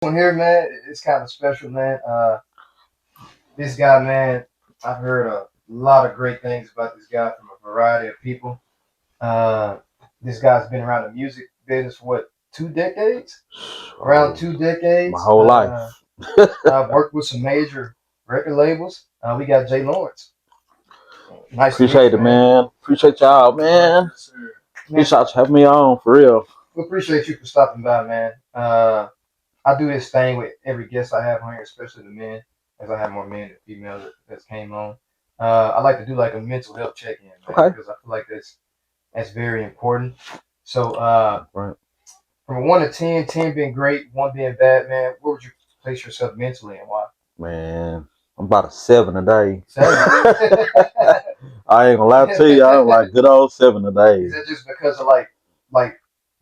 One here, man, it's kind of special, man. This guy, man, I've heard a lot of great things about this guy from a variety of people. Uh, this guy's been around the music business for what, 2 decades? Around Oh, two my decades. whole life. I've worked with some major record labels. We got JayLawrence. Nice to meet Appreciate you, it, man. man. Appreciate y'all, man. Man, Appreciate you having me on for real. we appreciate you for stopping by, man. I do this thing with every guest I have on here, especially the men, as I have more men than females that came on. I like to do like a mental health check-in, man, Okay. because I feel like that's very important. So, Right. from a 1 to 10, 10 being great, one being bad, man, where would you place yourself mentally and why? Man, I'm about a 7 a day. 7. I ain't gonna lie to you, I'm like good old 7 a Is day. that just because of like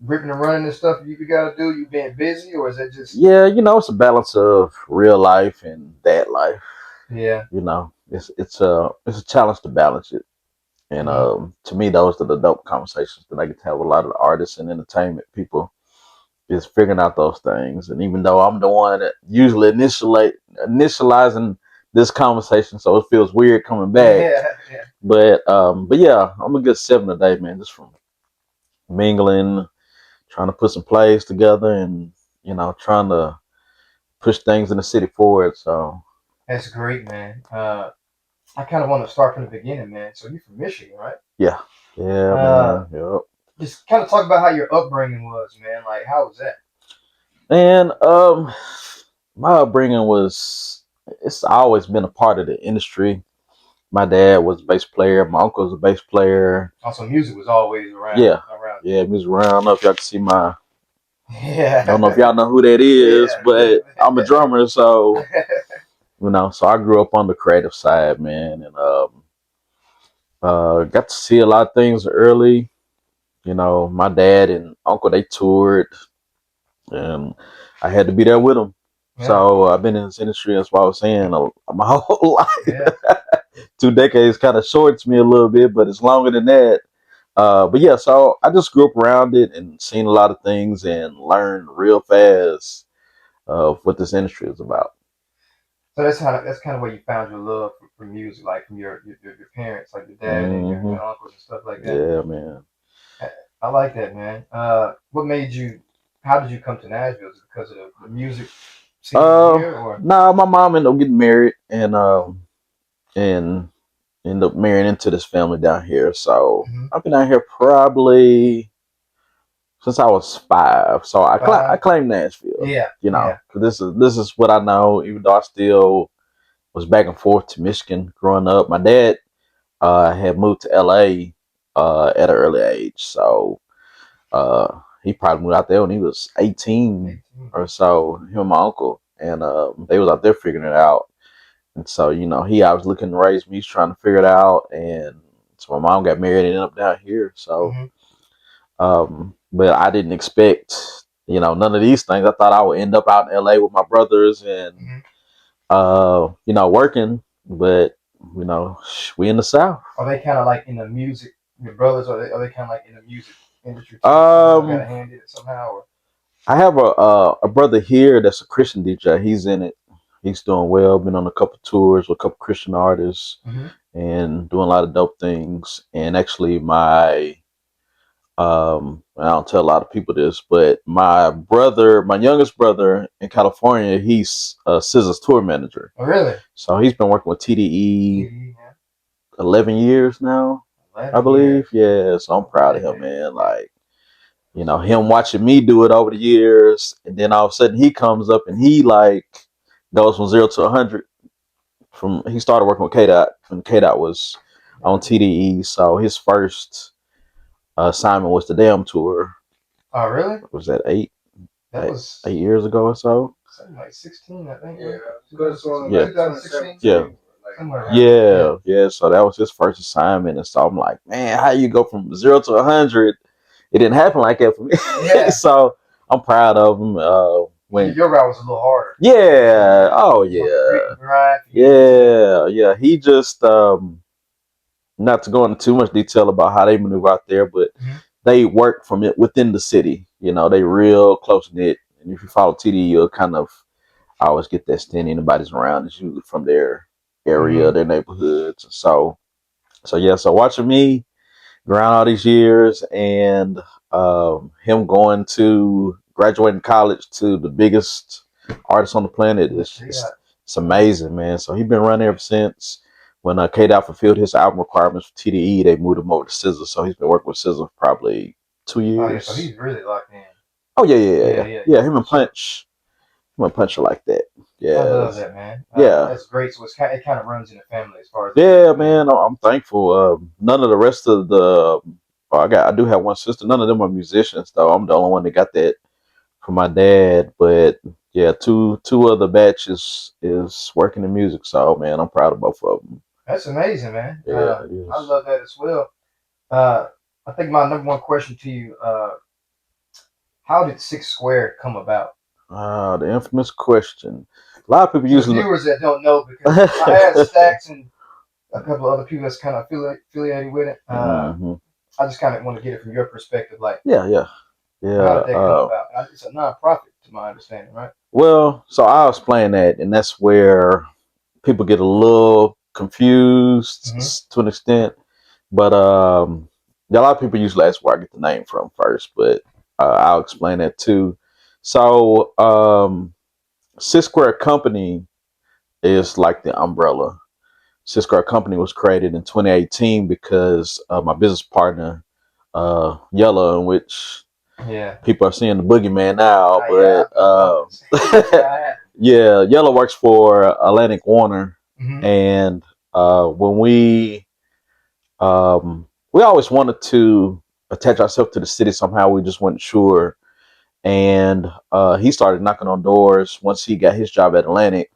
ripping and running and stuff you gotta do, you being busy, or is that just Yeah, it's a balance of real life and that life. yeah? It's a challenge to balance it. And Hmm. to me, those are the dope conversations that I get to have with a lot of the artists and entertainment people is figuring out those things. And even though I'm the one that usually initializing this conversation, so it feels weird coming back. Yeah, yeah. But yeah, I'm a good 7 a day, man. Just from mingling, trying to put some plays together, and trying to push things in the city forward. So That's great, man. I kind of want to start from the beginning, man. So you're from Michigan, right? yeah, yeah, Uh, man. Yep. just kind of talk about how your upbringing was, man. Like, how was that? And my upbringing was it's always been a part of the industry. My dad was a bass player. My uncle was a bass player. Also, music was always around, Yeah, around yeah, he was around. I don't know if y'all can see my. you. I don't know if Yeah, y'all know who that is, yeah. but I'm a drummer, so so I grew up on the creative side, man, and got to see a lot of things early. My dad and uncle they toured, and I had to be there with them. Yeah, So I've been in this industry, that's what I was saying, my whole yeah. life. 2 decades kind of shorts me a little bit, but it's longer than that. But yeah, so I just grew up around it and seen a lot of things and learned real fast of what this industry is about. So that's kind of where you found your love for music, like from your parents, like your dad and your Hmm. uncles and stuff like that. Yeah, man. I, I like that, man. What made you? How did you come to Nashville? Is it because of the music scene here, or? Nah, my mom ended up getting married and ended up marrying into this family down here. So Mhm. I've been out here probably since I was 5. So I 5? claim Nashville, Yeah, yeah. because this is what I know. Even though I still was back and forth to Michigan growing up, my dad had moved to LA at an early age. So he probably moved out there when he was 18 18. or so. Him and my uncle, and they was out there figuring it out. And so he I was looking to raise me, he's trying to figure it out, and so my mom got married and ended up down here. So, Hmm. but I didn't expect none of these things. I thought I would end up out in LA with my brothers and Hmm. working, but we in the South. Are they kind of like in the music? Your brothers are they kind of like in the music industry too? Somehow got a Um, hand in it somehow, or? I have a brother here that's a Christian DJ. He's in it. He's doing well. Been on a couple tours with a couple Christian artists Hmm. and doing a lot of dope things. And actually, I don't tell a lot of people this, but my brother, my youngest brother in California, he's a Scissors tour manager. Oh, really? So he's been working with TDE TV, yeah. 11 years now, I 11 years. believe. Yeah, so I'm All proud of right, him, man. man. Like, him watching me do it over the years, and then all of a sudden he comes up and he like goes from 0 to 100. From he started working with K Dot when K Dot was on TDE, so his first assignment was the Damn tour. Oh, really? Was that eight That eight, was 8 years ago or so? something like 16, I think. Yeah, Right? because on Yeah, 2016, yeah, somewhere around there. Yeah. yeah. So that was his first assignment, and so I'm like, man, how you go from 0 to 100? It didn't happen like that for me. Yeah. So I'm proud of him. When Your route was a little harder. Yeah, oh More grit yeah, and grind for you. yeah. He just not to go into too much detail about how they maneuver out there, but Hmm. they work from it within the city. They real close knit, And if you follow TDE, you'll kind of always get that stand anybody's around. It's usually from their area, their neighborhoods. So yeah, so watching me around all these years and him going to graduating college to the biggest artist on the planet, it's amazing, man. So he's been running ever since. When K-Dot fulfilled his album requirements for TDE, they moved him over to SZA. So he's been working with SZA for probably 2 years. Oh, yeah, so he's really locked in. Oh yeah. Him and Punch are like that. Yeah, I love that, man. Yeah, that's great. So it kind of runs in the family as far as yeah, man. I'm thankful. None of the rest of the I do have one sister. None of them are musicians though. I'm the only one that got that from my dad. But yeah, two other batches is working in music. So man, I'm proud of both of them. That's amazing, man. Yeah, I love that as well. I think my number one question to you: how did Six Square come about? The infamous question. A lot of people usually viewers that don't know, because I had Stacks and a couple of other people that's kind of affiliated with it. I just kind of want to get it from your perspective, like yeah. How did that come about? It's a nonprofit, to my understanding, right? Well, so I'll explain that, and that's where people get a little confused to an extent. But a lot of people usually ask where I get the name from first, but I'll explain that too. So Six Square Company is like the umbrella. Six Square Company was created in 2018 because my business partner, Yellow, in which people are seeing the boogeyman now, but yeah, Yellow works for Atlantic Warner, and when we always wanted to attach ourselves to the city somehow, we just weren't sure. And he started knocking on doors once he got his job at Atlantic.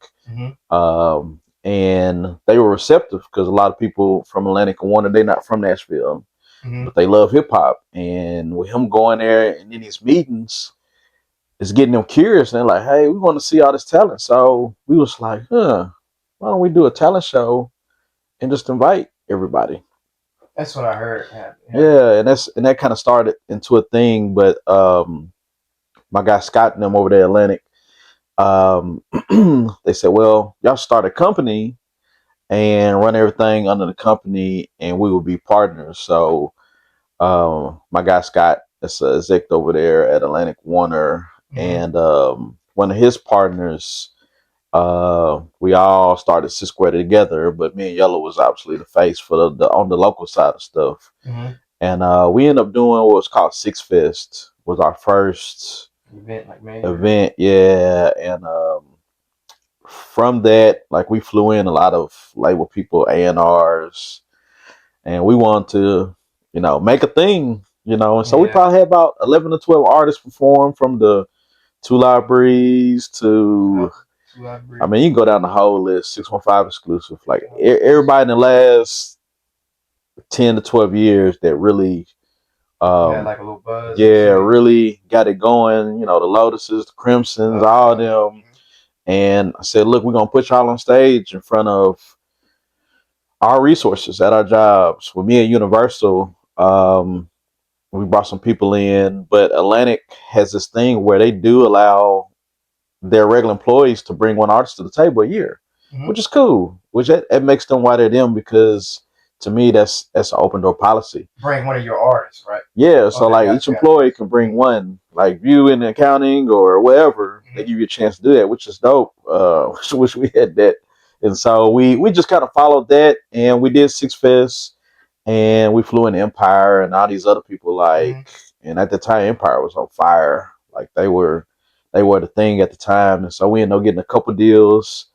And they were receptive because a lot of people from Atlantic Warner, they're not from Nashville, but they love hip hop. And with him going there and in these meetings, it's getting them curious. And they're like, hey, we want to see all this talent. So we was like, why don't we do a talent show and just invite everybody? That's what I heard. Yeah, and that kind of started into a thing. But my guy Scott and them over there, Atlantic, they said, well, y'all start a company and run everything under the company, and we will be partners. So my guy Scott is a exec over there at Atlantic Warner, and one of his partners, we all started Six Square together, but me and Yellow was obviously the face for the on the local side of stuff. And we ended up doing what was called Six Fest, was our first event, yeah. And from that, like, we flew in a lot of label people, A&Rs, and we wanted to, make a thing, and so we probably had about 11 to 12 artists perform, from the Two Libraries to I mean, you can go down the whole list. 615 exclusive, like everybody in the last 10 to 12 years that really like a little buzz. Really got it going. The Lotuses, the Crimsons, all of them. And I said, look, we're gonna put y'all on stage in front of our resources at our jobs. With me at Universal, we brought some people in, but Atlantic has this thing where they do allow their regular employees to bring one artist to the table a year, which is cool. Which it makes them why they're them, because to me that's an open door policy. Bring one of your artists, right? Yeah, so each employee can bring one. Like you in accounting or whatever, they give you a chance to do that, which is dope. Wish we had that. And so we just kind of followed that, and we did Six Fest, and we flew in Empire and all these other people, like, and at the time Empire was on fire. Like they were the thing at the time. And so we ended up getting a couple deals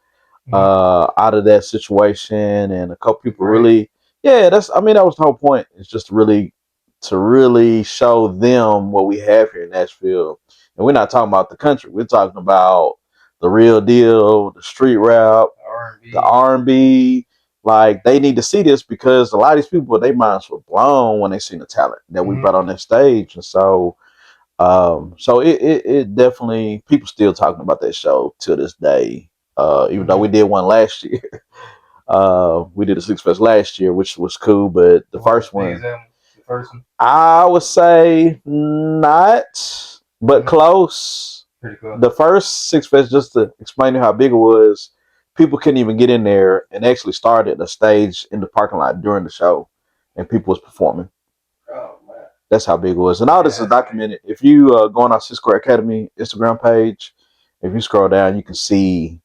out of that situation, and a couple people really, that was the whole point. It's just to really show them what we have here in Nashville. And we're not talking about the country. We're talking about the real deal, the street rap, the R&B. Like, they need to see this, because a lot of these people, their minds were blown when they seen the talent that we brought on that stage. And so it definitely, people still talking about that show to this day. Even though we did one last year. We did a Six Fest last year, which was cool, but the first one, I would say not, but close. Pretty cool. The first Six Fest, just to explain how big it was, people couldn't even get in there, and actually started a stage in the parking lot during the show, and people was performing. Oh man. That's how big it was, and all this is documented. If you go on our Six Square Academy Instagram page, if you scroll down, you can see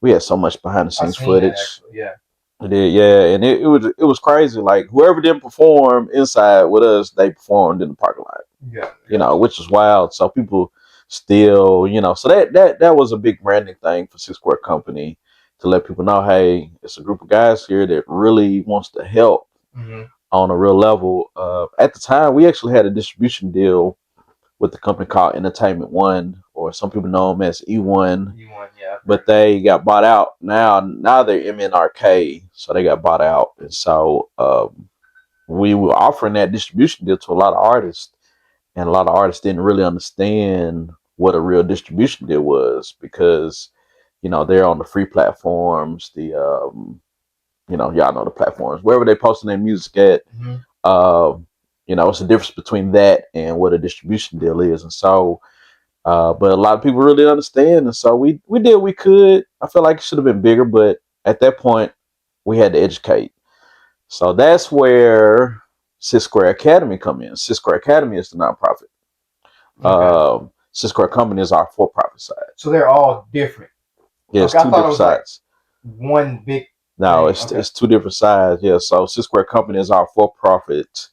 we had so much behind the scenes footage. Yeah. It did, yeah, and it was crazy. Like whoever didn't perform inside with us, they performed in the parking lot. Yeah. You know, which is wild. So people still, so that was a big branding thing for Six Square Company to let people know, hey, it's a group of guys here that really wants to help on a real level. At the time, we actually had a distribution deal with the company called Entertainment One, or some people know them as E1. E1, yeah. But they got bought out. Now they're MNRK, so they got bought out, and so we were offering that distribution deal to a lot of artists, and a lot of artists didn't really understand what a real distribution deal was because, they're on the free platforms, the y'all know the platforms wherever they posting their music at. It's the difference between that and what a distribution deal is, and so. But a lot of people really understand, and so we did what we could. I feel like it should have been bigger, but at that point, we had to educate. So that's where Six Square Academy come in. Six Square Academy is the nonprofit. Okay. Six Square Company is our for-profit side. So they're all different. Yeah, it's two different sides. Like one big. No, it's two different sides. Yeah, so Six Square Company is our for-profit,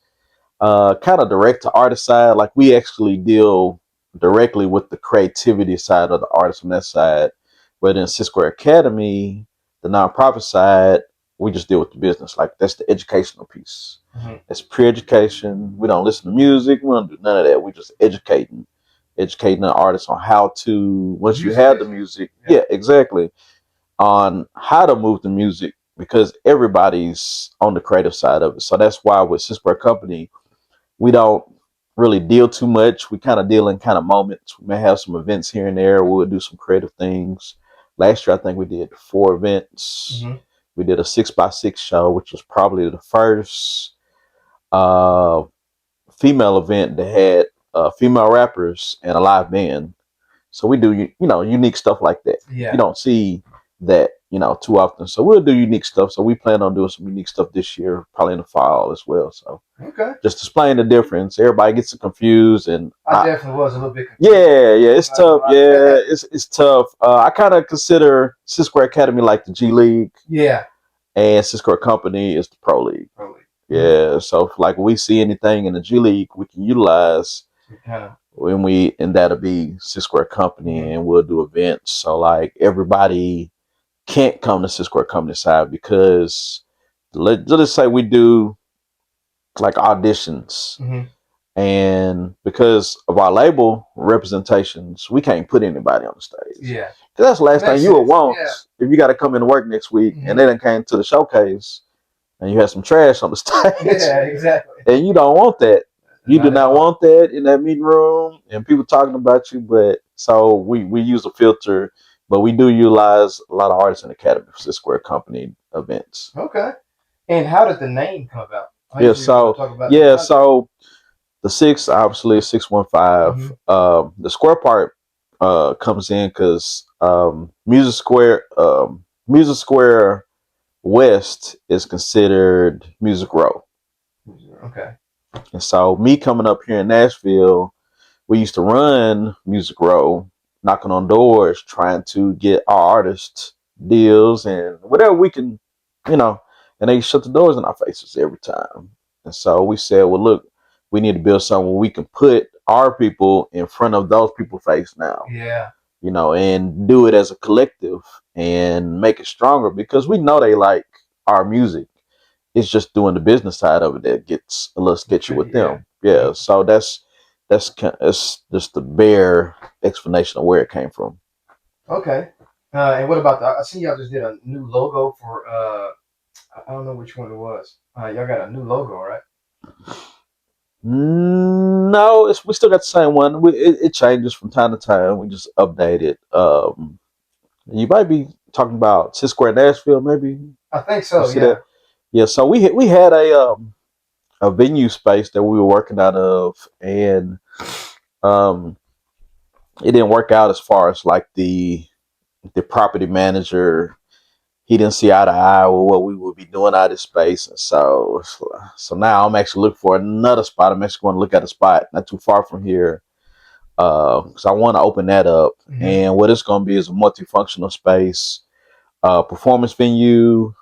kind of direct to artist side. Like we actually deal directly with the creativity side of the artist on that side. But in Six Square Academy, the nonprofit side, we just deal with the business. Like that's the educational piece. It's pre-education. We don't listen to music. We don't do none of that. We just educating the artists on how to, once you have the music, yeah, exactly, on how to move the music, because everybody's on the creative side of it. So that's why with Six Square Company, we don't really deal too much. We kind of deal in kind of moments. We may have some events here and there. We'll do some creative things. Last year, I think we did 4 events. We did a 6x6 show, which was probably the first female event that had female rappers and a live band. So we do, unique stuff like that. Yeah. You don't see that, too often. So we'll do unique stuff. So we plan on doing some unique stuff this year, probably in the fall as well. So just explain the difference. Everybody gets confused, and I definitely was a little bit confused. Yeah, it's tough. Yeah, it's tough. I kind of consider Six Square Academy like the G League. Yeah. And Six Square Company is the Pro League. Yeah. So if, like, we see anything in the G League we can utilize. And that'll be Six Square Company, and we'll do events. So like everybody can't come to Six Square Company side because let's say we do like auditions, and because of our label representations, we can't put anybody on the stage. Yeah, that's the last thing you would want if you got to come into work next week and they done came to the showcase and you had some trash on the stage. Yeah, exactly. And you don't want that. You do not want that in that meeting room and people talking about you. But so we use a filter, but we do utilize a lot of artists in the Academy for Six Square Company events. Okay. And how did the name come about? So the 6 obviously is 615. The square part comes in because Music Square West is considered Music Row. Okay. And so me coming up here in Nashville, we used to run Music Row, knocking on doors, trying to get our artists deals and whatever we can, and they shut the doors in our faces every time. And so we said, well, look, we need to build something where we can put our people in front of those people's face now. Yeah. And do it as a collective and make it stronger because we know they like our music. It's just doing the business side of it that gets a little sketchy with them. Yeah. So that's just the bare explanation of where it came from. Okay. And what about I see y'all just did a new logo for I don't know which one it was. Y'all got a new logo, right? No, we still got the same one. It changes from time to time. We just update it. You might be talking about Six Square Nashville, maybe. I think so. Yeah. That? Yeah. So we had a venue space that we were working out of, and it didn't work out as far as like the property manager. He didn't see eye to eye with what we would be doing out of space, and so now I'm actually looking for another spot. I'm actually going to look at a spot not too far from here, because I want to open that up. Mhm. And what it's going to be is a multifunctional space, performance venue,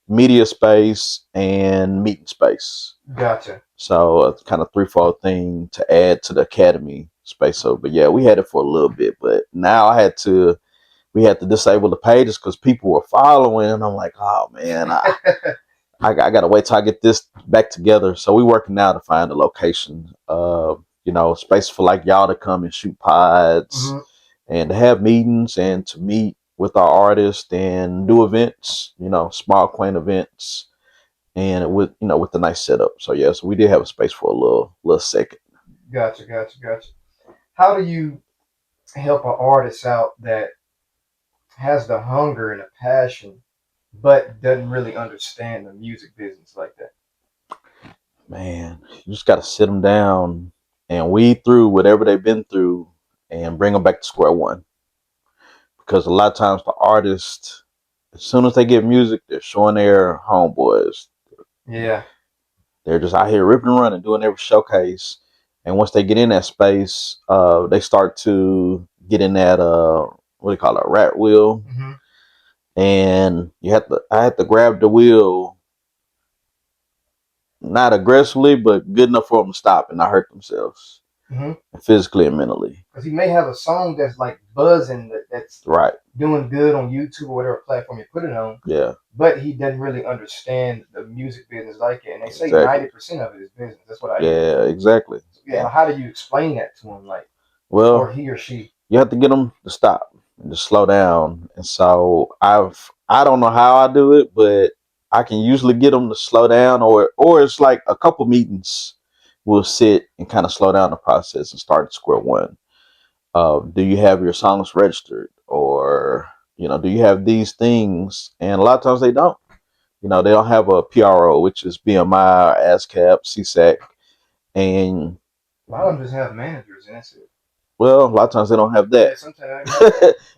media space, and meeting space. Gotcha. So a kind of threefold thing to add to the academy space. So, but yeah, we had it for a little bit, but now we had to disable the pages because people were following, and I'm like, oh man, I gotta wait till I get this back together. So we working now to find a location, space for like y'all to come and shoot pods, and to have meetings and to meet with our artists and do events, small quaint events, and with the nice setup. So yeah, so we did have a space for a little second. Gotcha. How do you help an artist out that has the hunger and the passion, but doesn't really understand the music business like that? Man, you just got to sit them down and weed through whatever they've been through and bring them back to square one. Because a lot of times the artists, as soon as they get music, they're showing their homeboys. Yeah. They're just out here ripping and running, doing every showcase. And once they get in that space, they start to get in that what do you call it, rat wheel. Mm-hmm. And I had to grab the wheel, not aggressively, but good enough for them to stop and not hurt themselves, physically and mentally. Because he may have a song that's like buzzing, that's right, doing good on YouTube or whatever platform you put it on. Yeah. But he doesn't really understand the music business like it. And they say 90% of it is business. That's what I hear. Yeah, exactly. So, yeah. How do you explain that to him? Like, well, or he or she? You have to get them to stop and to slow down. And so I don't know how I do it, but I can usually get them to slow down, or it's like a couple meetings. We'll sit and kind of slow down the process and start at square one. Do you have your songs registered, or do you have these things? And a lot of times they don't. They don't have a PRO, which is BMI, ASCAP, CSAC, and a lot of them just have managers, and that's it. Well, a lot of times they don't have that. Yeah, sometimes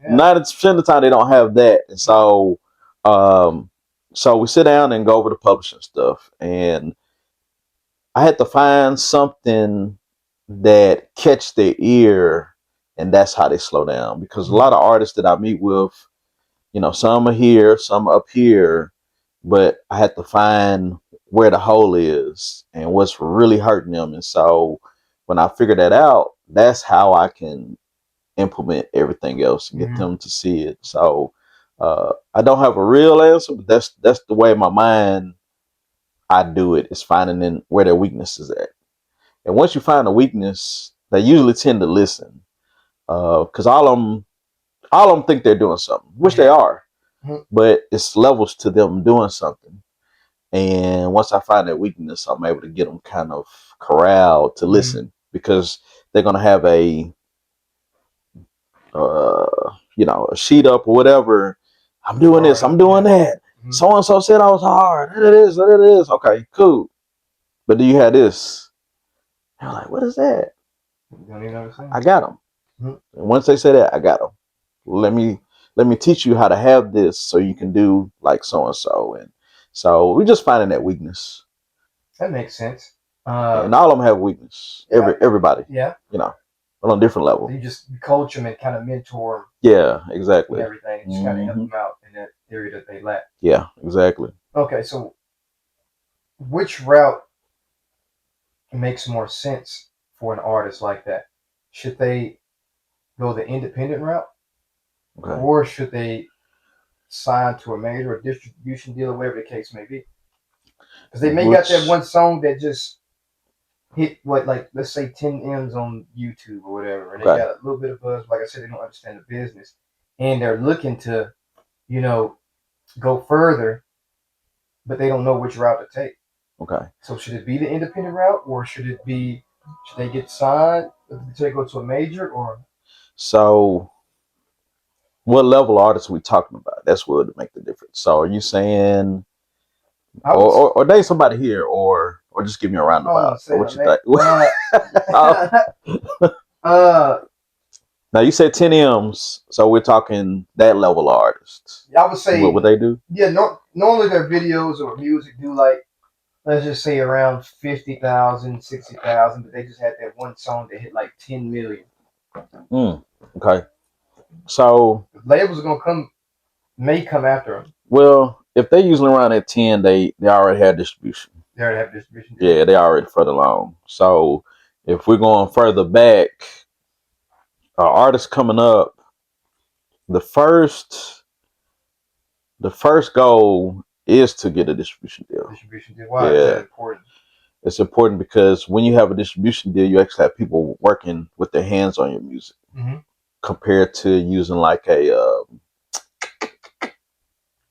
90% of the time they don't have that, and so we sit down and go over the publishing stuff, and I had to find something that catch their ear, and that's how they slow down. Because a lot of artists that I meet with, some are here, some are up here, but I had to find where the hole is and what's really hurting them. And so when I figure that out, that's how I can implement everything else and get them to see it. So I don't have a real answer, but that's the way in my mind I do it, is finding where their weakness is at. And once you find a weakness, they usually tend to listen, because all of them think they're doing something, which they are, but it's levels to them doing something. And once I find that weakness, I'm able to get them kind of corralled to listen, because they're going to have a sheet up or whatever. I'm doing this, I'm doing that. So and so said I was hard. It is. Okay, cool. But do you have this? And I'm like, what is that? You don't even understand. I got them. And once they say that, I got them. Let me teach you how to have this so you can do like so and so. And so we're just finding that weakness. That makes sense. And all of them have weakness. Everybody. Yeah. But on different levels. So you just coach them and kind of mentor them. Yeah, exactly. And everything. And just kind of help them out in that area that they lack. Yeah, exactly. Okay, so which route makes more sense for an artist like that? Should they go the independent route? Okay. Or should they sign to a major or distribution deal or whatever the case may be? Because they may got that one song that just hit let's say 10 M's on YouTube or whatever, and they got a little bit of buzz. Like I said, they don't understand the business, and they're looking to, go further, but they don't know which route to take. Okay. So should it be the independent route, or should they get signed? Should they go to a major, or? So, what level artists are we talking about? That's what would make the difference. So, are you saying, or name somebody here, or just give me a roundabout? What you think? Now you said 10 M's, so we're talking that level of artists. I would say what they do. Yeah, normally their videos or music do like, let's just say around 50,000, 60,000, but they just had that one song that hit like 10 million. Okay. So Labels are gonna may come after them. Well, if they usually around at 10, they already have distribution. They already have distribution. Yeah, they already further along. So if we're going further back, artists coming up, the first goal is to get a distribution deal. Distribution deal. Why is that important? It's important because when you have a distribution deal, you actually have people working with their hands on your music, compared to using like a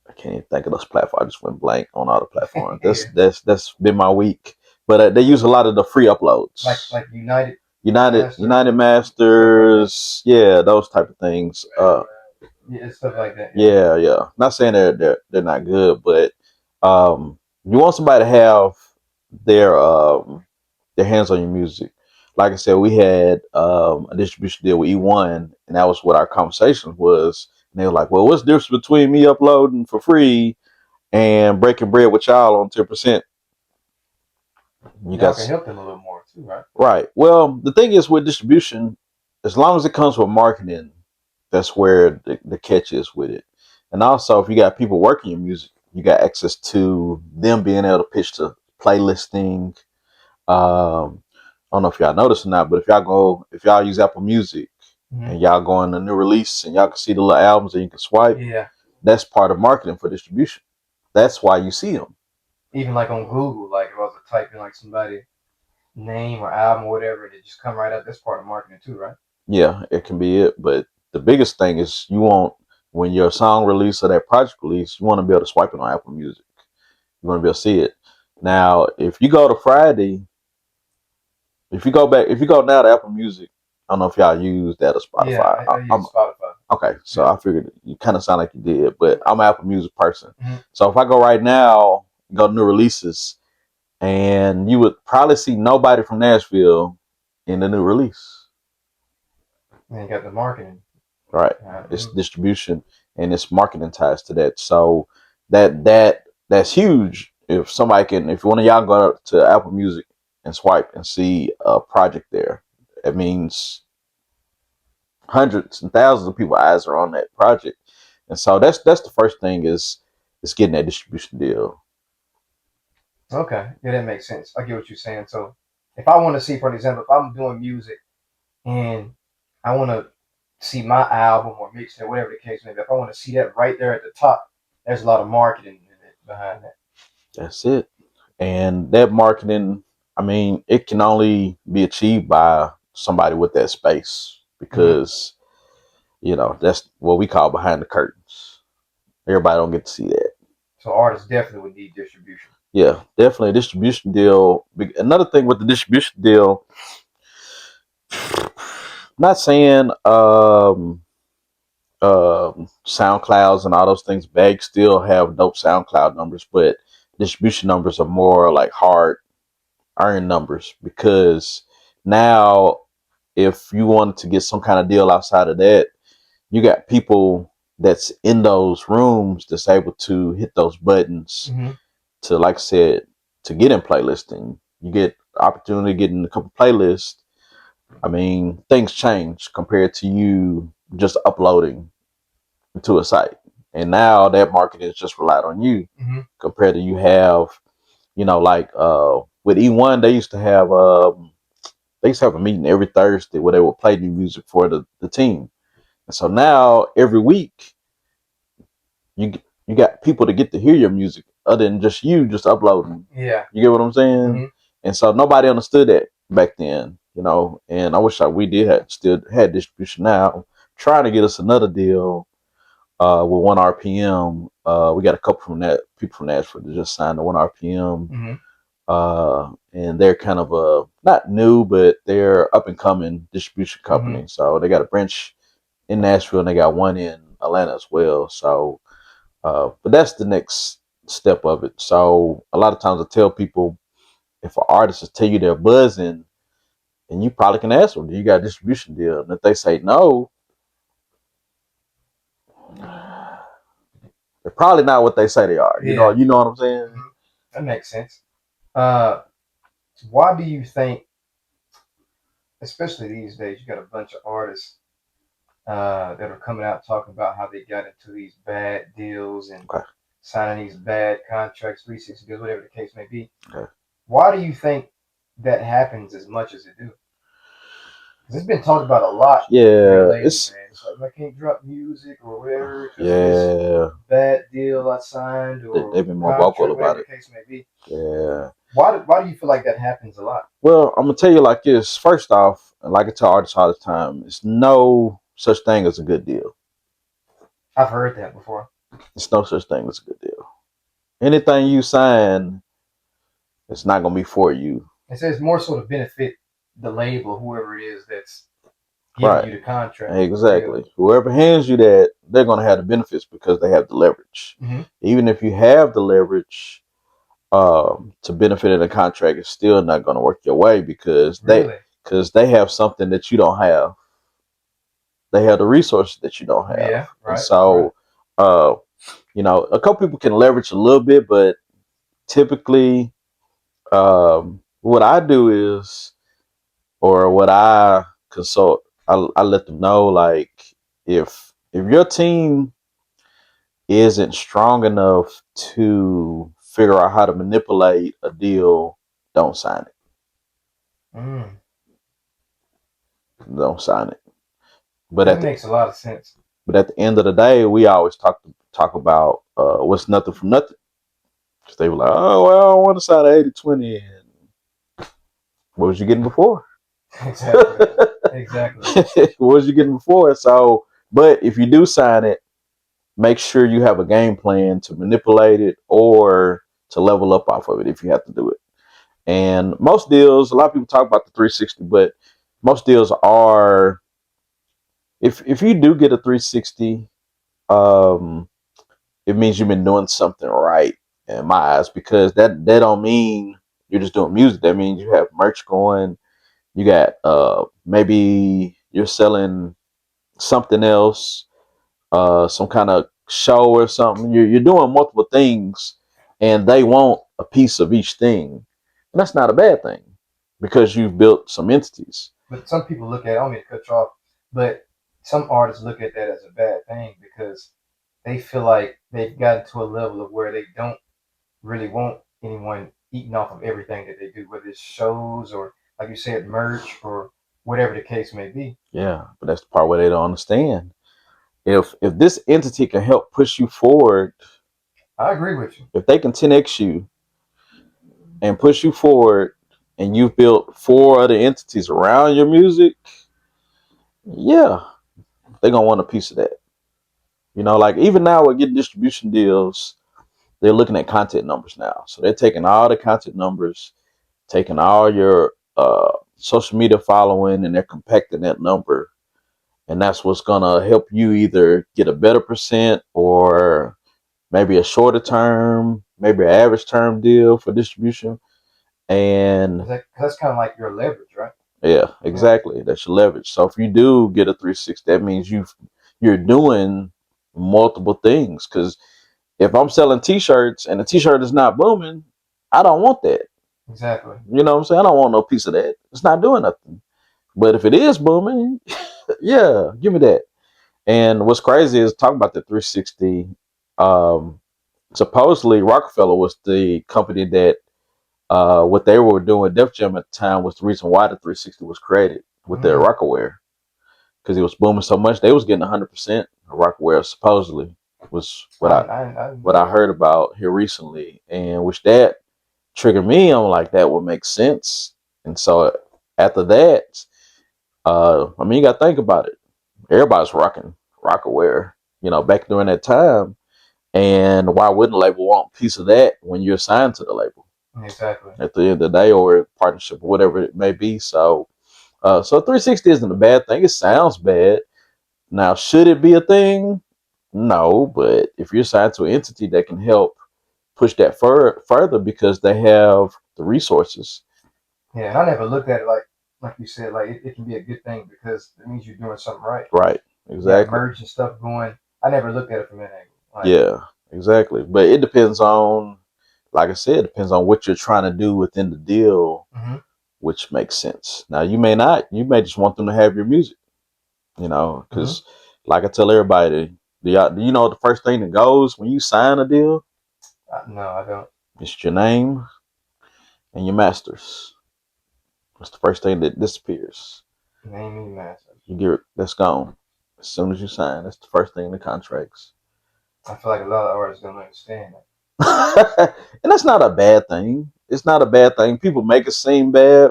I can't even think of those platforms. I just went blank on all the platforms. That's been my week. But they use a lot of the free uploads, like United Masters, yeah, those type of things. Yeah, stuff like that. Yeah. Not saying they're not good, but you want somebody to have their hands on your music. Like I said, we had a distribution deal with E1, and that was what our conversation was. And they were like, "Well, what's the difference between me uploading for free and breaking bread with y'all on 10%?" You can help them a little more too, right? Right. Well, the thing is with distribution, as long as it comes with marketing, that's where the catch is with it. And also, if you got people working your music, you got access to them being able to pitch to playlisting. I don't know if y'all notice or not, but if y'all use Apple Music and y'all go in a new release and y'all can see the little albums and you can swipe, that's part of marketing for distribution. That's why you see them. Even like on Google, like if I was to type in like somebody name or album or whatever, they just come right up. That's part of marketing too, right? Yeah, it can be it. But the biggest thing is when your song release or that project release, you want to be able to swipe it on Apple Music. You want to be able to see it. Now, if you go to Friday, if you go now to Apple Music, I don't know if y'all use that or Spotify. Yeah, I use Spotify. Okay, so I figured you kind of sound like you did, but I'm an Apple Music person. So if I go right now, go to new releases, and you would probably see nobody from Nashville in the new release. And you got the marketing. Right. It's distribution and it's marketing ties to that. So that's huge. If one of y'all go to Apple Music and swipe and see a project there, it means hundreds and thousands of people's eyes are on that project. And so that's the first thing is getting that distribution deal. Okay. Yeah, that makes sense. I get what you're saying. So if I want to see, for example, if I'm doing music and I want to see my album or mixtape, whatever the case may be, if I want to see that right there at the top, there's a lot of marketing behind that. That's it. And that marketing, I mean, it can only be achieved by somebody with that space because, that's what we call behind the curtains. Everybody don't get to see that. So artists definitely would need distribution. Yeah, definitely a distribution deal. Another thing with the distribution deal, not saying SoundClouds and all those things, bags still have dope SoundCloud numbers, but distribution numbers are more like hard earned numbers because now if you wanted to get some kind of deal outside of that, you got people that's in those rooms that's able to hit those buttons to, like I said, to get in playlisting. You get the opportunity to get in a couple playlists. I mean, things change compared to you just uploading to a site. And now that market is just relied on you compared to you have, like with E1, they used to have a meeting every Thursday where they would play new music for the team. And so now every week you got people to get to hear your music other than just you just uploading. Yeah. You get what I'm saying? And so nobody understood that back then, and I wish we still had distribution now. Trying to get us another deal with 1RPM. We got a couple people from Nashville that just signed the 1RPM. And they're kind of not new, but they're up and coming distribution company. So they got a branch in Nashville and they got one in Atlanta as well. So, but that's the next step of it. So a lot of times I tell people if an artist is tell you they're buzzing, And you probably can ask them, do you got a distribution deal? And if they say no, they're probably not what they say they are. Yeah. You know what I'm saying? That makes sense. Why do you think, especially these days, you got a bunch of artists that are coming out talking about how they got into these bad deals and Okay. signing these bad contracts, 360 deals, whatever the case may be. Okay. Why do you think that happens as much as it do? Because it's been talked about a lot. Yeah, lately, man. It's like I can't drop music or whatever because of this bad deal I signed or they've been more vocal about it. The case may be. Yeah. Why do you feel like that happens a lot? Well, I'm gonna tell you like this. First off, like I tell artists all the time, it's no such thing as a good deal. I've heard that before. It's no such thing as a good deal. Anything you sign, it's not gonna be for you. It says more so to benefit the label, whoever it is that's giving you the contract. Exactly. Whoever hands you that, they're gonna have the benefits because they have the leverage. Mm-hmm. Even if you have the leverage to benefit in a contract, it's still not gonna work your way because they have something that you don't have. They have the resources that you don't have. Yeah, right. And so, a couple people can leverage a little bit, but typically, what I do is, or what I consult, I let them know, like, if your team isn't strong enough to figure out how to manipulate a deal, don't sign it. Don't sign it. But that makes a lot of sense. But at the end of the day, we always talk about what's nothing from nothing. Because they were like, oh, well, I want to sign an 80-20. And what was you getting before? Exactly. What was you getting before? So, but if you do sign it, make sure you have a game plan to manipulate it or to level up off of it if you have to do it. And most deals, a lot of people talk about the 360, but most deals are, if you do get a 360, it means you've been doing something right in my eyes, because that don't mean you're just doing music. That means you have merch going. You got maybe you're selling something else, some kind of show or something. You're doing multiple things, and they want a piece of each thing. And that's not a bad thing because you've built some entities. But some people look at it, I don't mean to cut you off, but some artists look at that as a bad thing because they feel like they've gotten to a level of where they don't really want anyone eating off of everything that they do, whether it's shows or, like you said, merch or whatever the case may be. Yeah, but that's the part where they don't understand. If this entity can help push you forward, I agree with you. If they can 10x you and push you forward, and you've built 4 other entities around your music, yeah, they're gonna want a piece of that. Like even now we're getting distribution deals, they're looking at content numbers now. So they're taking all the content numbers, taking all your social media following, and they're compacting that number. And that's what's gonna help you either get a better percent or maybe a shorter term, maybe an average term deal for distribution. And that's kind of like your leverage, right? Yeah, exactly. Yeah. That's your leverage. So if you do get a 360, that means you're doing multiple things. Because if I'm selling T-shirts and the T-shirt is not booming, I don't want that. Exactly. You know what I'm saying? I don't want no piece of that. It's not doing nothing. But if it is booming, yeah, give me that. And what's crazy is talking about the 360. Supposedly Rockefeller was the company that what they were doing, Def Jam at the time, was the reason why the 360 was created with their Rockaware, because it was booming so much. They was getting 100% Rockaware, supposedly, was what I heard about here recently, and which that triggered me on, like, that would make sense. And so after that, you got to think about it. Everybody's rocking Rockaware, back during that time. And why wouldn't a label want a piece of that when you're assigned to the label? Exactly. At the end of the day, or partnership, or whatever it may be. So 360 isn't a bad thing. It sounds bad. Now, should it be a thing? No, but if you're assigned to an entity that can help push that further because they have the resources. Yeah, and I never looked at it like like you said, like it can be a good thing because it means you're doing something right. Right. You got Exactly. merch and stuff going. I never looked at it from that angle. Like, Yeah. Exactly. But it depends on, like I said, it depends on what you're trying to do within the deal, which makes sense. Now you may not. You may just want them to have your music. Because like I tell everybody, do you know the first thing that goes when you sign a deal? No, I don't. It's your name and your masters. That's the first thing that disappears. Name and masters. You get that's gone as soon as you sign. That's the first thing in the contracts. I feel like a lot of artists don't understand that. And that's not a bad thing. It's not a bad thing. People make it seem bad.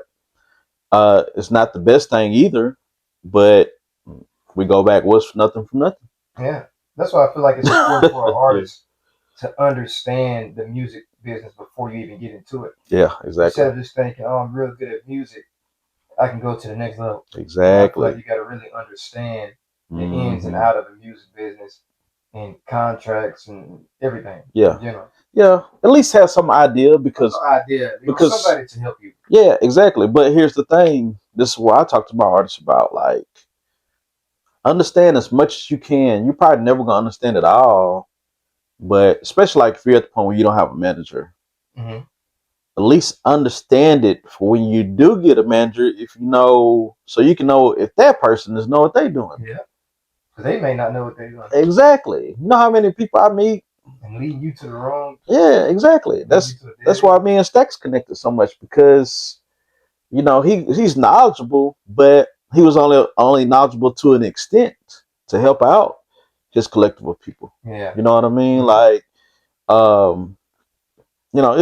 It's not the best thing either. But we go back. What's nothing from nothing? Yeah, that's why I feel like it's important for an artist to understand the music business before you even get into it. Yeah, exactly. Instead of just thinking, "Oh, I'm real good at music, I can go to the next level." Exactly. I feel like you got to really understand the ins and out of the music business and contracts and everything. Yeah. In general. Yeah, at least have some idea because somebody to help you. Yeah, exactly. But here's the thing. This is what I talk to my artists about. Like, understand as much as you can. You're probably never gonna understand it all, but especially like if you're at the point where you don't have a manager, at least understand it for when you do get a manager. If you know, so you can know if that person is know what they're doing. Yeah, because they may not know what they're doing. Exactly. You know how many people I meet and lead you to the wrong. Yeah, exactly. That's why me and Stack's connected so much because he's knowledgeable, but he was only knowledgeable to an extent to help out his collective of people. Yeah. You know what I mean? Like,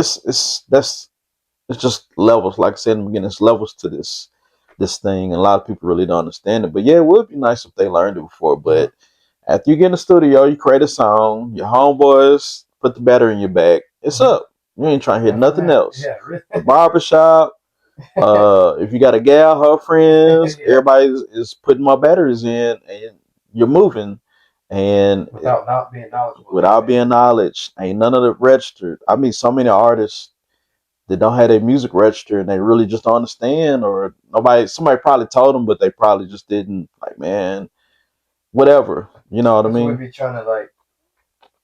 it's just levels. Like I said in the beginning, it's levels to this thing, and a lot of people really don't understand it. But yeah, it would be nice if they learned it before. But after you get in the studio, you create a song, your homeboys put the battery in your bag. It's up. You ain't trying to hear nothing else. Yeah, really. The barbershop. If you got a gal, her friends, everybody is putting more batteries in, and you're moving, and without not being knowledgeable. Without being knowledge, ain't none of it registered. I mean, so many artists that don't have their music registered, and they really just don't understand, or somebody probably told them, but they probably just didn't. Like, man, whatever. You know what I mean? We be trying to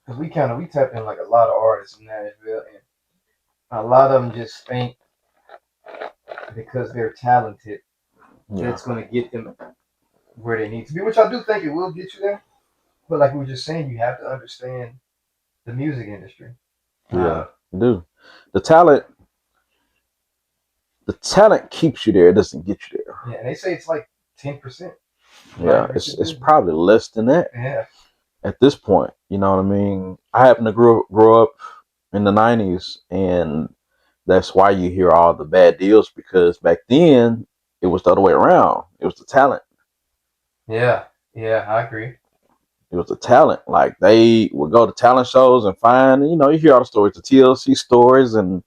because we tapped in like a lot of artists in Nashville, and a lot of them just think because they're talented, that's going to get them where they need to be, which I do think it will get you there. But like we were just saying, you have to understand the music industry. Yeah, you do. The talent keeps you there. It doesn't get you there. Yeah, and they say it's like 10%. Yeah, it's probably less than that. Yeah. At this point, you know what I mean? I happen to grow up in the 90s, and that's why you hear all the bad deals, because back then it was the other way around. It was the talent. Yeah, I agree. It was the talent. Like, they would go to talent shows and find, you hear all the stories, the TLC stories and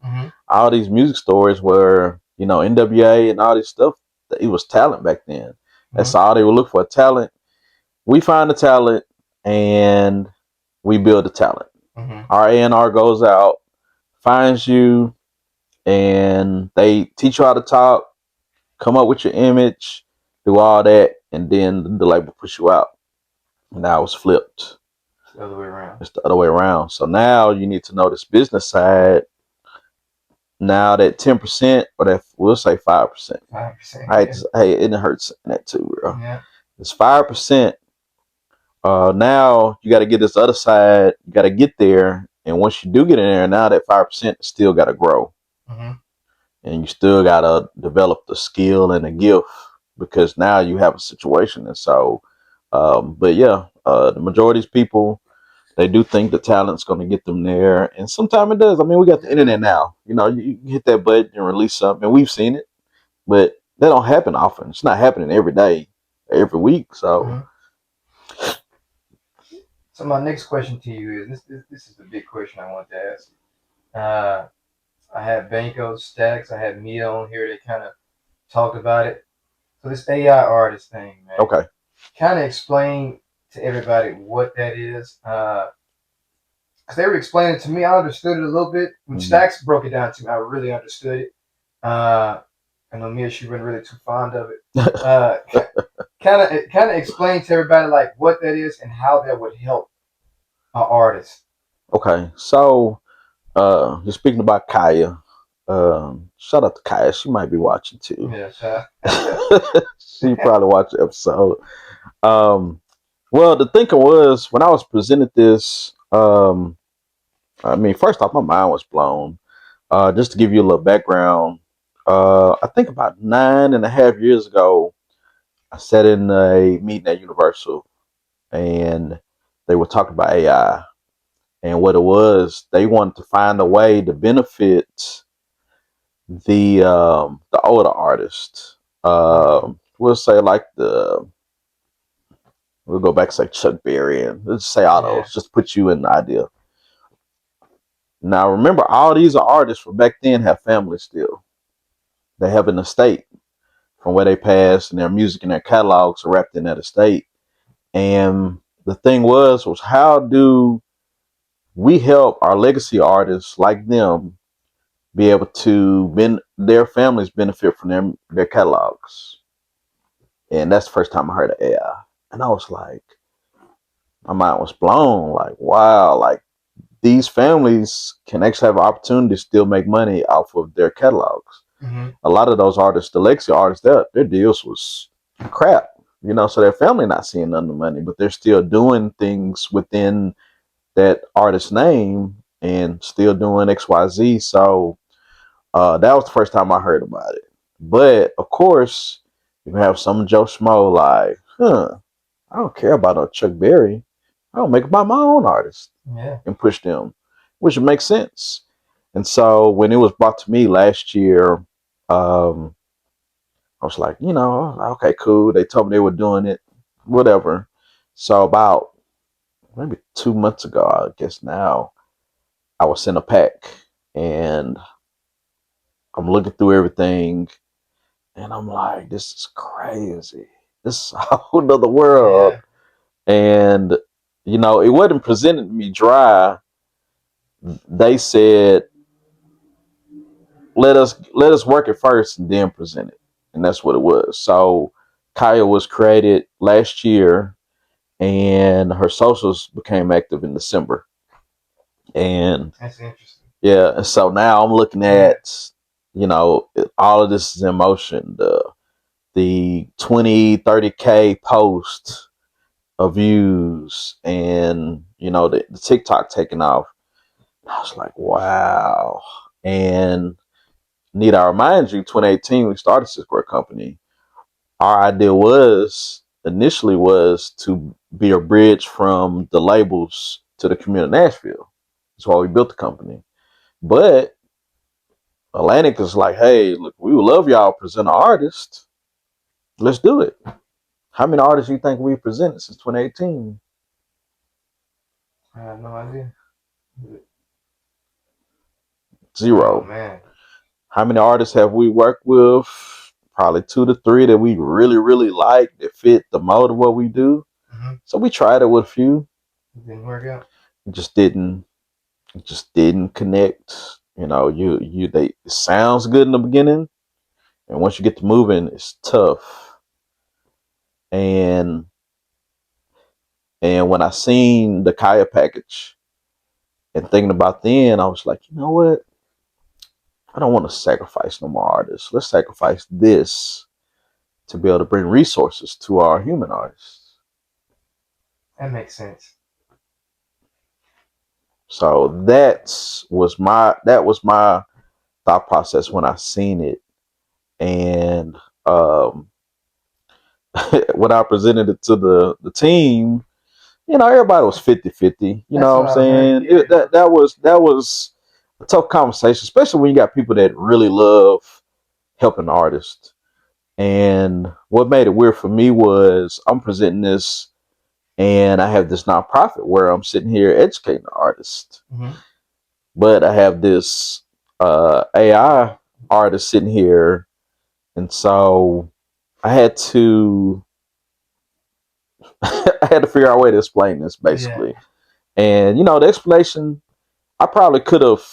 all these music stories where, NWA and all this stuff, it was talent back then. That's all they would look for, talent. We find the talent and we build the talent. Our A&R goes out, finds you, and they teach you how to talk, come up with your image, do all that, and then the label push you out. Now it's flipped. It's the other way around. It's the other way around. So now you need to know this business side. Now that 10%, or that we'll say 5%. 5%. Hey, it hurts in that too, bro. Yeah. It's 5%. Now you got to get this other side. You got to get there, and once you do get in there, now that 5% still got to grow, and you still got to develop the skill and the gift, because now you have a situation. And so, but yeah, the majority of people, they do think the talent's going to get them there, and sometimes it does. I mean, we got the internet now. You hit that button and release something, and we've seen it, but that don't happen often. It's not happening every day, every week. So. So my next question to you is this is the big question I want to ask. I had Banco, Stacks, I had Mia on here. They kind of talked about it. So this AI artist thing, man. Okay. Kind of explain to everybody what that is. Because they were explaining it to me. I understood it a little bit. When Stacks broke it down to me, I really understood it. I know Mia, she wasn't really too fond of it. Kind of explain to everybody like what that is and how that would help an artist. Okay, so you're speaking about Kaya. Shout out to Kaya. She might be watching too. Yeah, She probably watched the episode. Um, well, the thinking was when I was presented this. I mean, first off, my mind was blown. Just to give you a little background, I think about 9.5 years ago, I sat in a meeting at Universal, and they were talking about AI. And what it was, they wanted to find a way to benefit the older artists. We'll say like we'll go back to say Chuck Berry and let's say all yeah, those, just to put you in the idea. Now remember, all these are artists from back then have families still. They have an estate from where they passed, and their music and their catalogs are wrapped in that estate. And the thing was how do we help our legacy artists like them be able to their families benefit from their catalogs? And that's the first time I heard of AI. And I was like, my mind was blown. Like, wow, like these families can actually have an opportunity to still make money off of their catalogs. mm-hmm. A lot of those artists, the legacy artists, their deals was crap. So their family not seeing none of the money, but they're still doing things within that artist's name and still doing XYZ. So that was the first time I heard about it. But of course, you can have some Joe Schmo like, I don't care about no Chuck Berry. I don't make about my own artists Yeah, and push them, which makes sense. And so when it was brought to me last year, um, I was like, okay, cool. They told me they were doing it, whatever. So about maybe 2 months ago, I guess now, I was sent a pack and I'm looking through everything and I'm like, this is crazy. This is a whole nother world. yeah, And, it wasn't presented to me dry. They said, let us work it first and then present it. And that's what it was. So Kaya was created last year and her socials became active in December. And that's interesting. yeah, and so now I'm looking Yeah, at, all of this is in motion. The 20-30K post of views and, the TikTok taking off. I was like, wow. And need I remind you, 2018, we started Six Square Company. Our idea initially was to be a bridge from the labels to the community of Nashville. That's why we built the company. But Atlantic is like, hey, look, we would love y'all to present an artist. Let's do it. How many artists do you think we presented since 2018? I have no idea. Oh Zero. man. How many artists have we worked with? Probably 2 to 3 that we really, really like that fit the mode of what we do. Mm-hmm. So we tried it with a few. It didn't work out. It just didn't connect. It sounds good in the beginning, and once you get to moving, it's tough. And when I seen the Kaya package and thinking about then, I was like, you know what? I don't want to sacrifice no more artists. Let's sacrifice this to be able to bring resources to our human artists. That makes sense. So that was my thought process when I seen it. And um, when I presented it to the team, everybody was 50-50. You That's know what what I'm I heard. saying? Yeah. That was a tough conversation, especially when you got people that really love helping artists. And what made it weird for me was I'm presenting this and I have this nonprofit where I'm sitting here educating the artist. Mm-hmm. But I have this AI artist sitting here. And so I had to I had to figure out a way to explain this basically. Yeah. And the explanation, I probably could have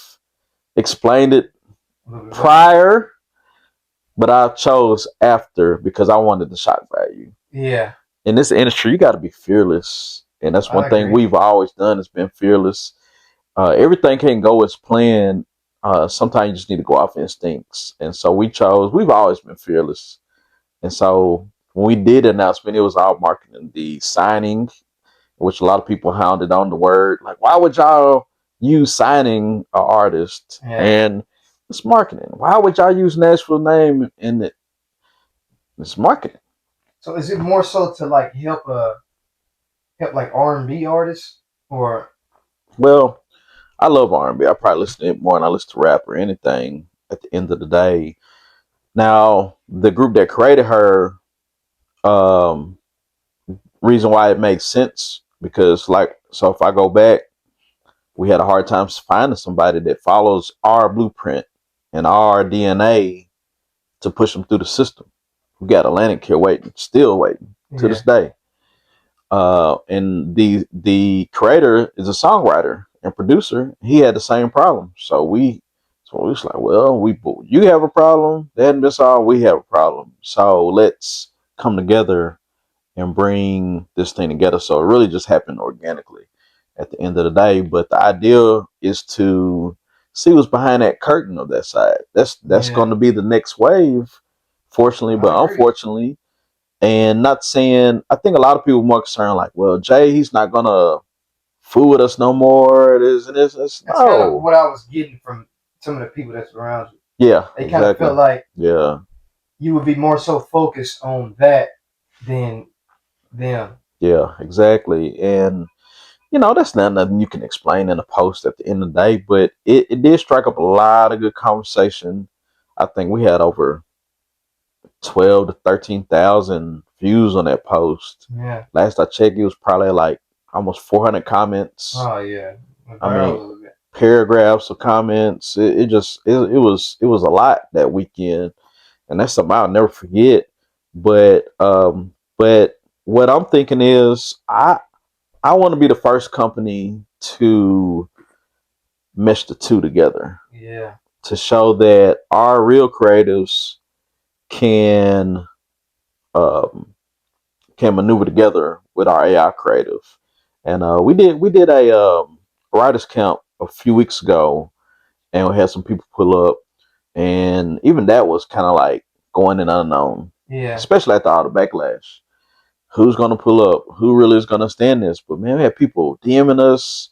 explained it prior, but I chose after because I wanted the shock value. Yeah, In this industry, you got to be fearless, and that's one I thing agree. we've always done has been fearless. Everything can't go as planned. Sometimes you just need to go off instincts, and so we chose. We've always been fearless, and so when we did the announcement, it was all marketing. The signing, which a lot of people hounded on the word, like, why would y'all use signing an artist? Yeah. And it's marketing. Why would y'all use Nashville name in it? It's marketing. So is it more so to like help like R&B artists or Well, I love R&B. I probably listen to it more than I listen to rap or anything at the end of the day. Now, the group that created her, um, reason why it makes sense, because, like, so if I go back, we had a hard time finding somebody that follows our blueprint and our DNA to push them through the system. We got Atlantic here waiting, still waiting to yeah, this day. And the creator is a songwriter and producer. He had the same problem, so we was like, well, you have a problem. That hadn't been solved. We have a problem. So let's come together and bring this thing together. So it really just happened organically at the end of the day. But the idea is to see what's behind that curtain of that side. That's yeah. going to be the next wave, fortunately, I but agree. unfortunately. And not saying, I think a lot of people are more concerned, like, well, Jay, he's not gonna fool with us no more. It is and this. That's kind of No. what I was getting from some of the people that's around you. Yeah, They kind of exactly. felt like Yeah, you would be more so focused on that than them. yeah, exactly. And that's not nothing you can explain in a post at the end of the day, but it did strike up a lot of good conversation. I think we had over 12 to 13,000 views on that post. Yeah. Last I checked, it was probably like almost 400 comments. Oh yeah. Went I viral a mean, little bit. paragraphs of comments. It was a lot that weekend, and that's something I'll never forget. But what I'm thinking is I want to be the first company to mesh the two together Yeah. to show that our real creatives can um, can maneuver together with our AI creative. And we did a writers camp a few weeks ago, and we had some people pull up, and even that was kind of like going in unknown, Yeah. especially after all the backlash. Who's gonna pull up? Who really is gonna stand this? But man, we had people DMing us,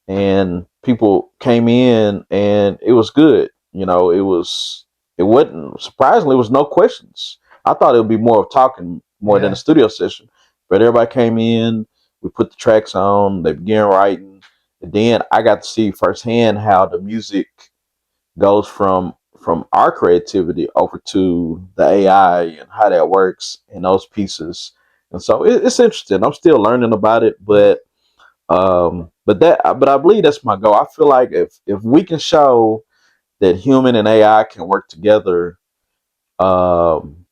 and people came in, and it was good. It wasn't surprisingly. It was no questions. I thought it would be more of talking more than a Yeah. studio session, but everybody came in. We put the tracks on. They began writing, and then I got to see firsthand how the music goes from our creativity over to the AI and how that works and those pieces. And so it's interesting. I'm still learning about it, but I believe that's my goal. I feel like if we can show that human and AI can work together, um,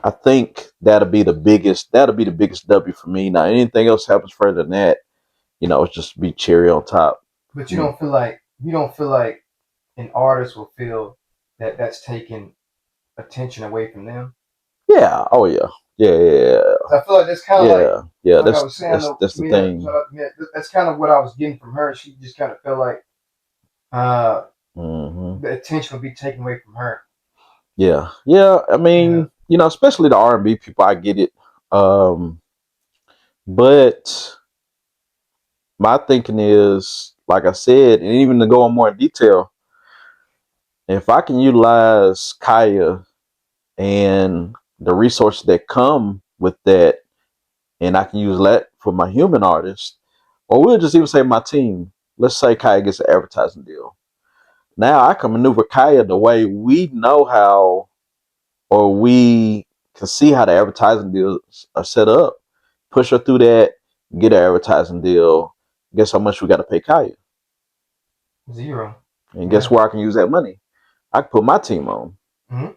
I think that'll be the biggest W for me. Now anything else happens further than that, it's just be cherry on top. But Mm. you don't feel like an artist will feel that that's taking attention away from them. Yeah. Oh yeah. Yeah. Yeah. So I feel like that's kind of Yeah. Yeah. like I That's was saying that's though. that's the Mia, thing. that's kind of what I was getting from her. She just kind of felt like uh, Hmm. the attention would be taken away from her. Yeah, yeah. I Yeah. mean, especially the R&B people, I get it. Um, but my thinking is, like I said, and even to go in more detail, if I can utilize Kaya and the resources that come with that, and I can use that for my human artist, or we'll just even say my team. Let's say Kaya gets an advertising deal. Now I can maneuver Kaya the way we know how, or we can see how the advertising deals are set up. Push her through that, get an advertising deal. Guess how much we got to pay Kaya? Zero. And guess Yeah. where I can use that money? I can put my team on. Hmm.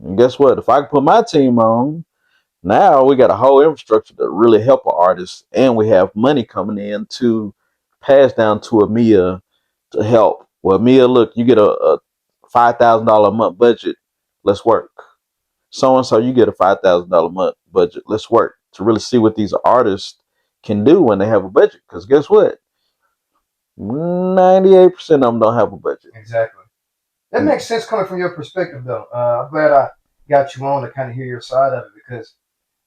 And guess what? If I can put my team on, now we got a whole infrastructure to really help our artists, and we have money coming in to pass down to Amia to help. Well, Amia, look, you get a $5,000 a month budget. Let's work. so and so, you get a $5,000 month budget. Let's work to really see what these artists can do when they have a budget. Because guess what? 98% of them don't have a budget. Exactly. That makes sense coming from your perspective, though. I'm glad I got you on to kind of hear your side of it because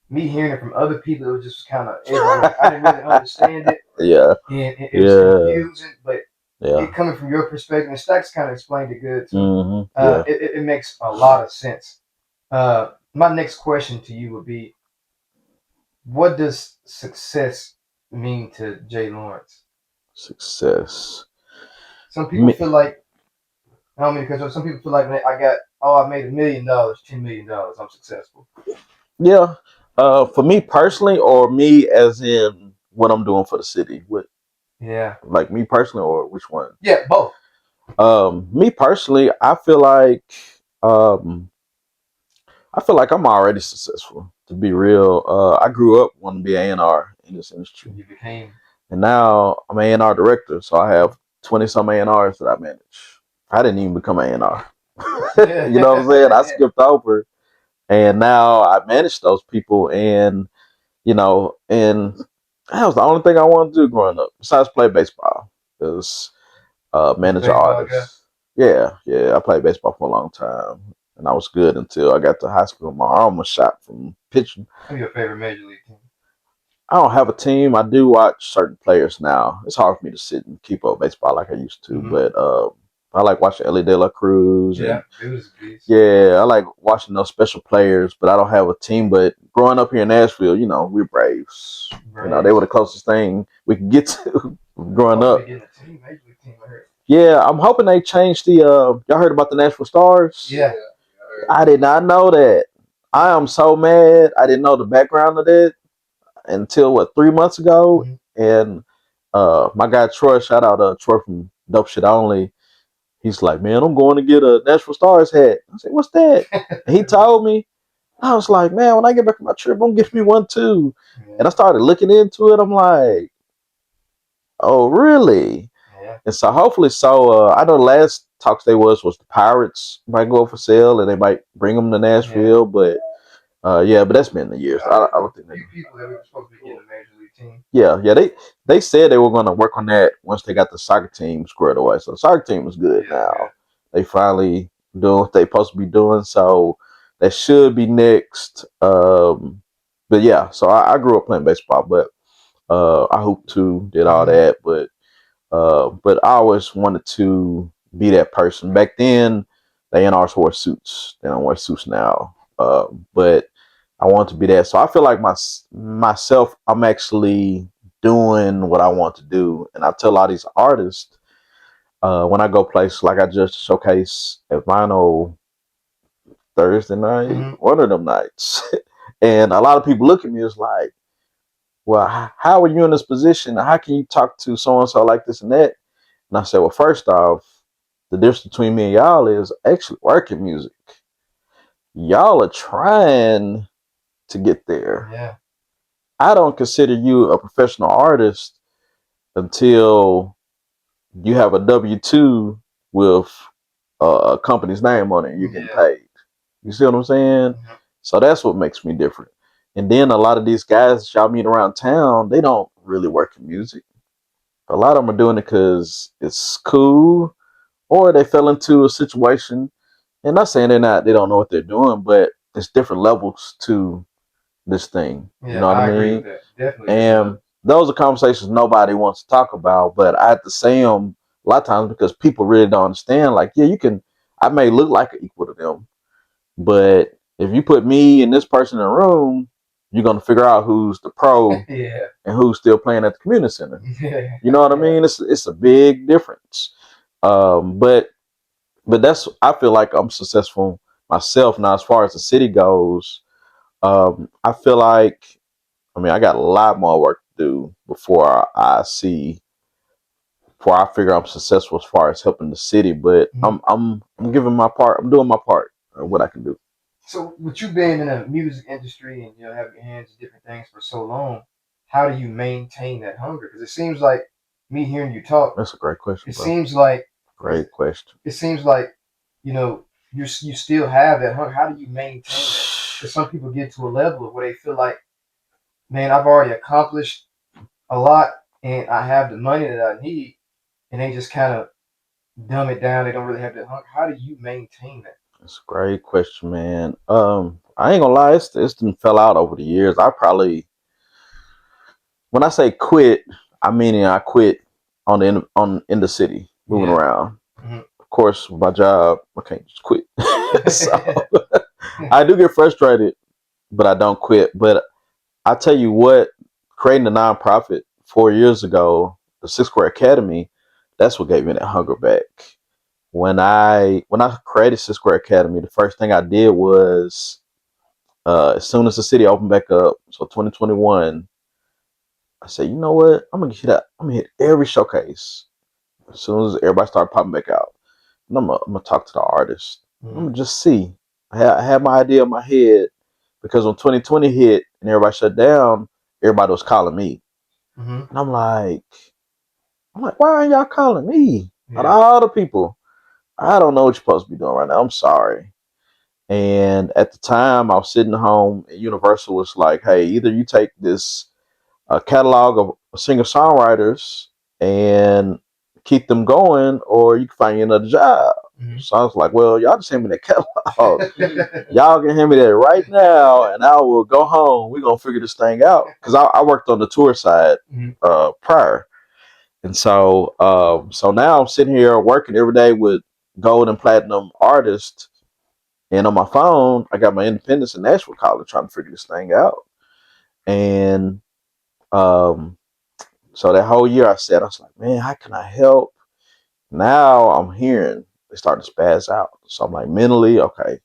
me hearing it from other people, it was just kind of I didn't really understand it, Yeah, and it was yeah, confusing. But yeah. it coming from your perspective, and Stacks kind of explained it good too. Yeah. It makes a lot of sense. My next question to you would be, what does success mean to JayLawrence? Success. Some people Me, feel like I don't mean because some people feel like man, I made $1 million, $10 million, I'm successful. yeah. For me personally, or me as in what I'm doing for the city. What, Yeah, like me personally, or which one? yeah, both. Me personally, um, I feel like I'm already successful. To be real, I grew up wanting to be A&R in this industry, You became and now I'm A&R director. So I have 20 some A&Rs that I manage. I didn't even become A&R. yeah, You know what I'm saying? I skipped over, and now I manage those people, and and that was the only thing I wanted to do growing up, besides play baseball, is you a manage baseball guy. artists. Yeah, yeah, I played baseball for a long time, and I was good until I got to high school. My arm was shot from pitching. Who's your favorite major league team? I don't have a team. I do watch certain players now. It's hard for me to sit and keep up baseball like I used to, Mm-hmm. but I like watching Ellie De La Cruz, Yeah, and it was a beast. yeah, I like watching those special players. But I don't have a team. But growing up here in Nashville, we're Braves. They were Braves. the closest thing we could get to growing Supposed to be up. getting a team, major league team. I heard. Yeah, I'm hoping they change the. Y'all heard about the Nashville Stars? Yeah. I did not know that. I am so mad. I didn't know the background of that until 3 months ago. Mm-hmm. And my guy Troy, shout out Troy from Dope Shit Only. He's like, man, I'm going to get a Nashville Stars hat. I said, what's that? And he told me. I was like, man, when I get back from my trip, I'm gonna get me one too. Yeah. And I started looking into it. I'm like, oh, really? Yeah. And so hopefully, I know the last talks they was the Pirates might go up for sale and they might bring them to Nashville, but but that's been the years. I don't think A they. few people that we were supposed to be getting a major league team. Yeah, they said they were going to work on that once they got the soccer team squared away. So the soccer team is good Yeah, now. good. They finally doing what they supposed to be doing. So that should be next. But yeah, so I grew up playing baseball, but I hooped too, did all that, but I always wanted to be that person. Back then, the A&Rs wore suits. They don't wear suits now. But I want to be that. So I feel like myself, I'm actually doing what I want to do. And I tell all these artists when I go places, like I just showcase at Vinyl Thursday night, Mm-hmm. one of them nights. And a lot of people look at me as like, well, how are you in this position? How can you talk to so and so like this and that? And I said, well, first off, the difference between me and y'all is actually working music. Y'all are trying to get there. Yeah. I don't consider you a professional artist until you have a W-2 with a company's name on it and you're getting paid. You see what I'm saying? Mm-hmm. So that's what makes me different. And then a lot of these guys that y'all meet around town, they don't really work in music. A lot of them are doing it because it's cool, or they fell into a situation. And not saying they don't know what they're doing, but there's different levels to this thing. You Yeah, know what I I agree with mean? that. Definitely different And level. those are conversations nobody wants to talk about, but I have to say them a lot of times because people really don't understand. Like, yeah, I may look like an equal to them, but if you put me and this person in a room, you're gonna figure out who's the pro Yeah. and who's still playing at the community center. Yeah. You know what I mean? It's a big difference. But I feel like I'm successful myself now. As far as the city goes, I feel like, I got a lot more work to do before I figure I'm successful as far as helping the city. But Mm-hmm. I'm giving my part. I'm doing my part of what I can do. So, with you being in the music industry and having your hands in different things for so long, how do you maintain that hunger? Because it seems like me hearing you talk, That's a great question, it bro. seems like Great question. it seems like you still have that hunger. How do you maintain that? Because some people get to a level where they feel like, man, I've already accomplished a lot and I have the money that I need, and they just kind of dumb it down. They don't really have that hunger. How do you maintain that? That's a great question, man. I ain't gonna lie, it's been fell out over the years. I probably, when I say quit, I mean I quit on in the city, moving Yeah. around. Hmm. Of course, with my job, I can't just quit. So I do get frustrated, but I don't quit. But I tell you what, creating a nonprofit 4 years ago, the Six Square Academy, that's what gave me that hunger back. When I created Six Square Academy, the first thing I did was as soon as the city opened back up, so 2021, I said, you know what, I'm gonna hit every showcase as soon as everybody started popping back out. And I'm gonna talk to the artists. I'm Hmm. gonna just see. I had my idea in my head because when 2020 hit and everybody shut down, everybody was calling me, Hmm. and I'm like, why aren't y'all calling me? Out of Yeah. all the people, I don't know what you're supposed to be doing right now. I'm sorry. And at the time, I was sitting home, and Universal was like, "Hey, either you take this catalog of singer songwriters and keep them going, or you can find you another job." Hmm. So I was like, "Well, y'all just hand me that catalog. Y'all can hand me that right now, and I will go home. We're gonna figure this thing out." Because I worked on the tour side Hmm. prior, and so now I'm sitting here working every day with gold and platinum artists. And on my phone, I got my independence in Nashville College trying to figure this thing out. And um, so that whole year I was like, man, how can I help? Now I'm hearing they start to spaz out. So I'm like, mentally, okay,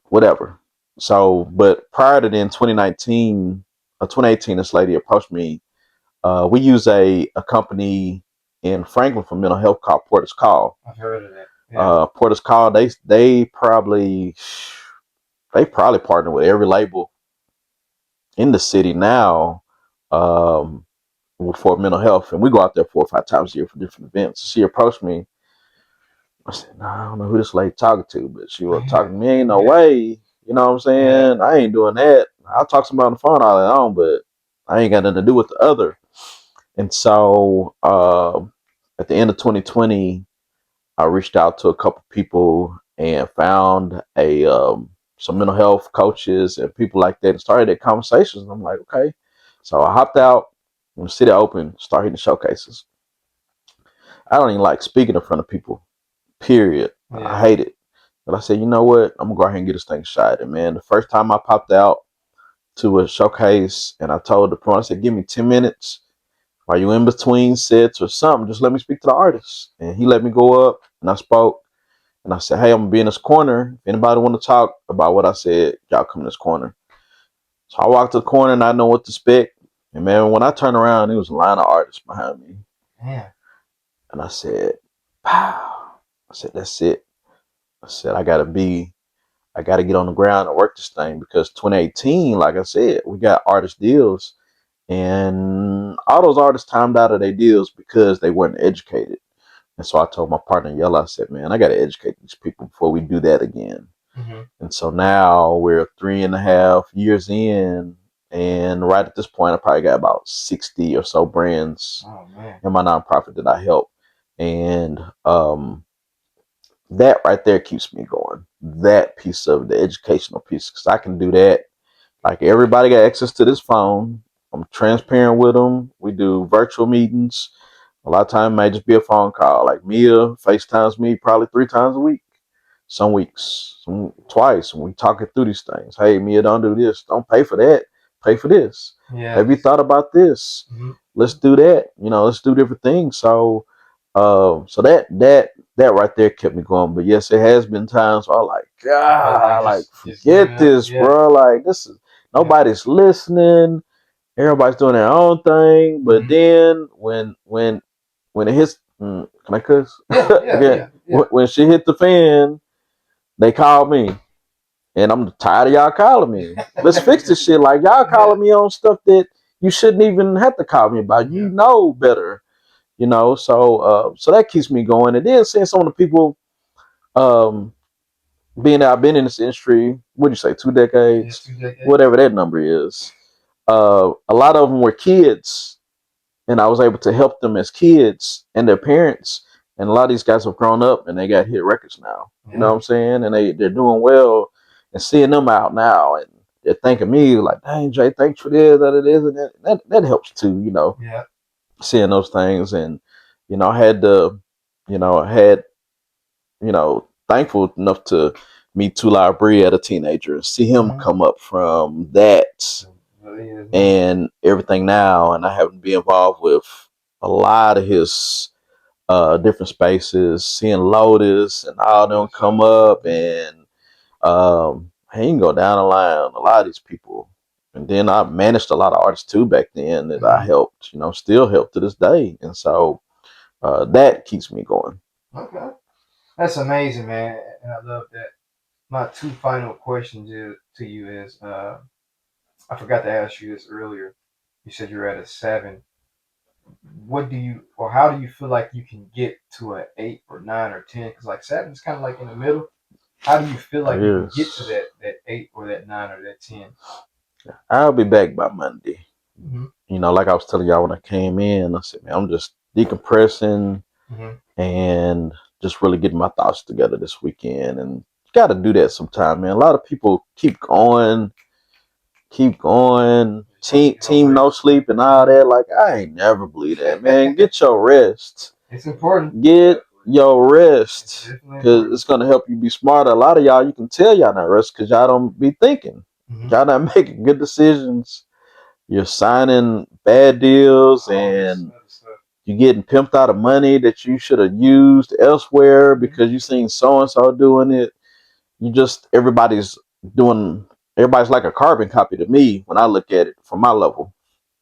whatever. So, but prior to then, 2019, 2018, this lady approached me. We use a company in Franklin for mental health called Porter's Call. I've heard of that. Yeah. Porter's Call, they probably partner with every label in the city now, um, for mental health, and we go out there 4 or 5 times a year for different events. She approached me. I said, "No, I don't know who this lady talking to, but she was talking to me. Ain't no way, you know what I'm Yeah. saying? I ain't doing that. I'll talk to somebody on the phone all day long, but I ain't got nothing to do with the other." And so, at the end of 2020, I reached out to a couple people and found a some mental health coaches and people like that and started that conversations. And I'm like, okay. So I hopped out when the city opened, started hitting showcases. I don't even like speaking in front of people, period. I Yeah. hate it. But I said, you know what? I'm gonna go ahead and get this thing shot. And man, the first time I popped out to a showcase and I told the pro, I said, give me 10 minutes. While you in between sets or something, just let me speak to the artist. And he let me go up and I spoke. And I said, hey, I'm gonna be in this corner. If anybody want to talk about what I said, y'all come in this corner. So I walked to the corner and I know what to expect. And man, when I turned around, there was a line of artists behind me. Yeah. And I said, pow. I said, that's it. I said, I gotta get on the ground and work this thing because 2018, like I said, we got artist deals. And all those artists timed out of their deals because they weren't educated. And so I told my partner Yella, I said, man, I got to educate these people before we do that again. Hmm. And so now we're 3.5 years in. And right at this point, I probably got about 60 or so brands Oh man. in my nonprofit that I help. And that right there keeps me going. That piece of the educational piece, because I can do that. Like everybody got access to this phone. I'm transparent with them. We do virtual meetings. A lot of time it may just be a phone call. Like Mia FaceTimes me probably 3 times a week. Some weeks, twice, and we talking through these things. Hey, Mia, don't do this. Don't pay for that. Pay for this. Yeah. Have you thought about this? Hmm. Let's do that. Let's do different things. So, so that right there kept me going. But yes, it has been times where I'm like, You felt like God, like just giving forget up. this, Yeah. bro. Like this is Yeah. nobody's listening. Everybody's doing their own thing. But Hmm. then when it hits, can I cuss? Yeah. Yeah. Okay. Yeah. Yeah. When she hit the fan, they called me, and I'm tired of y'all calling me. Let's fix this shit. Like y'all Yeah. calling me on stuff that you shouldn't even have to call me about. You Yeah. know better, So that keeps me going. And then seeing some of the people, um, being that I've been in this industry, what do you say, 2 decades, Yeah, 2 decades. whatever that number is. A lot of them were kids, and I was able to help them as kids and their parents. And a lot of these guys have grown up and they got hit records now. You know Yeah. what I'm saying? And they're doing well, and seeing them out now, and they're thanking me like, "Dang, Jay, thanks for this, that it is," and that helps too. Yeah. Seeing those things, and I had the, I had, thankful enough to meet Tula Bree at a teenager and see him Mm-hmm. come up from that Really is, man. and everything now, and I happen to be involved with a lot of his different spaces, seeing Lotus and all them come up, and he can go down the line. A lot of these people, and then I managed a lot of artists too back then that I Mm-hmm. helped, still help to this day, and so that keeps me going. Okay. That's amazing, man. And I love that. My two final questions to you is I forgot to ask you this earlier. You said you're at a 7. What do you, or how do you feel like you can get to an 8 or 9 or 10? Because like 7 is kind of like in the middle. How do you feel It like you can get to is. that 8 or that 9 or that 10? I'll be back by Monday. Mm-hmm. Like I was telling y'all when I came in, I said, man, I'm just decompressing Mm-hmm. and just really getting my thoughts together this weekend. And you got to do that sometime, man. A lot of people keep going, team no sleep and all that. Like, I ain't never believe that, man. Get your rest. It's important. Get your It's rest. definitely Because important. it's going to help you be smarter. A lot of y'all, you can tell y'all not rest because y'all don't be thinking. Mm-hmm. Y'all not making good decisions. You're signing bad deals, All this and other stuff. you're getting pimped out of money that you should have used elsewhere Mm-hmm. because you seen so and so doing it. You just everybody's like a carbon copy to me when I look at it from my level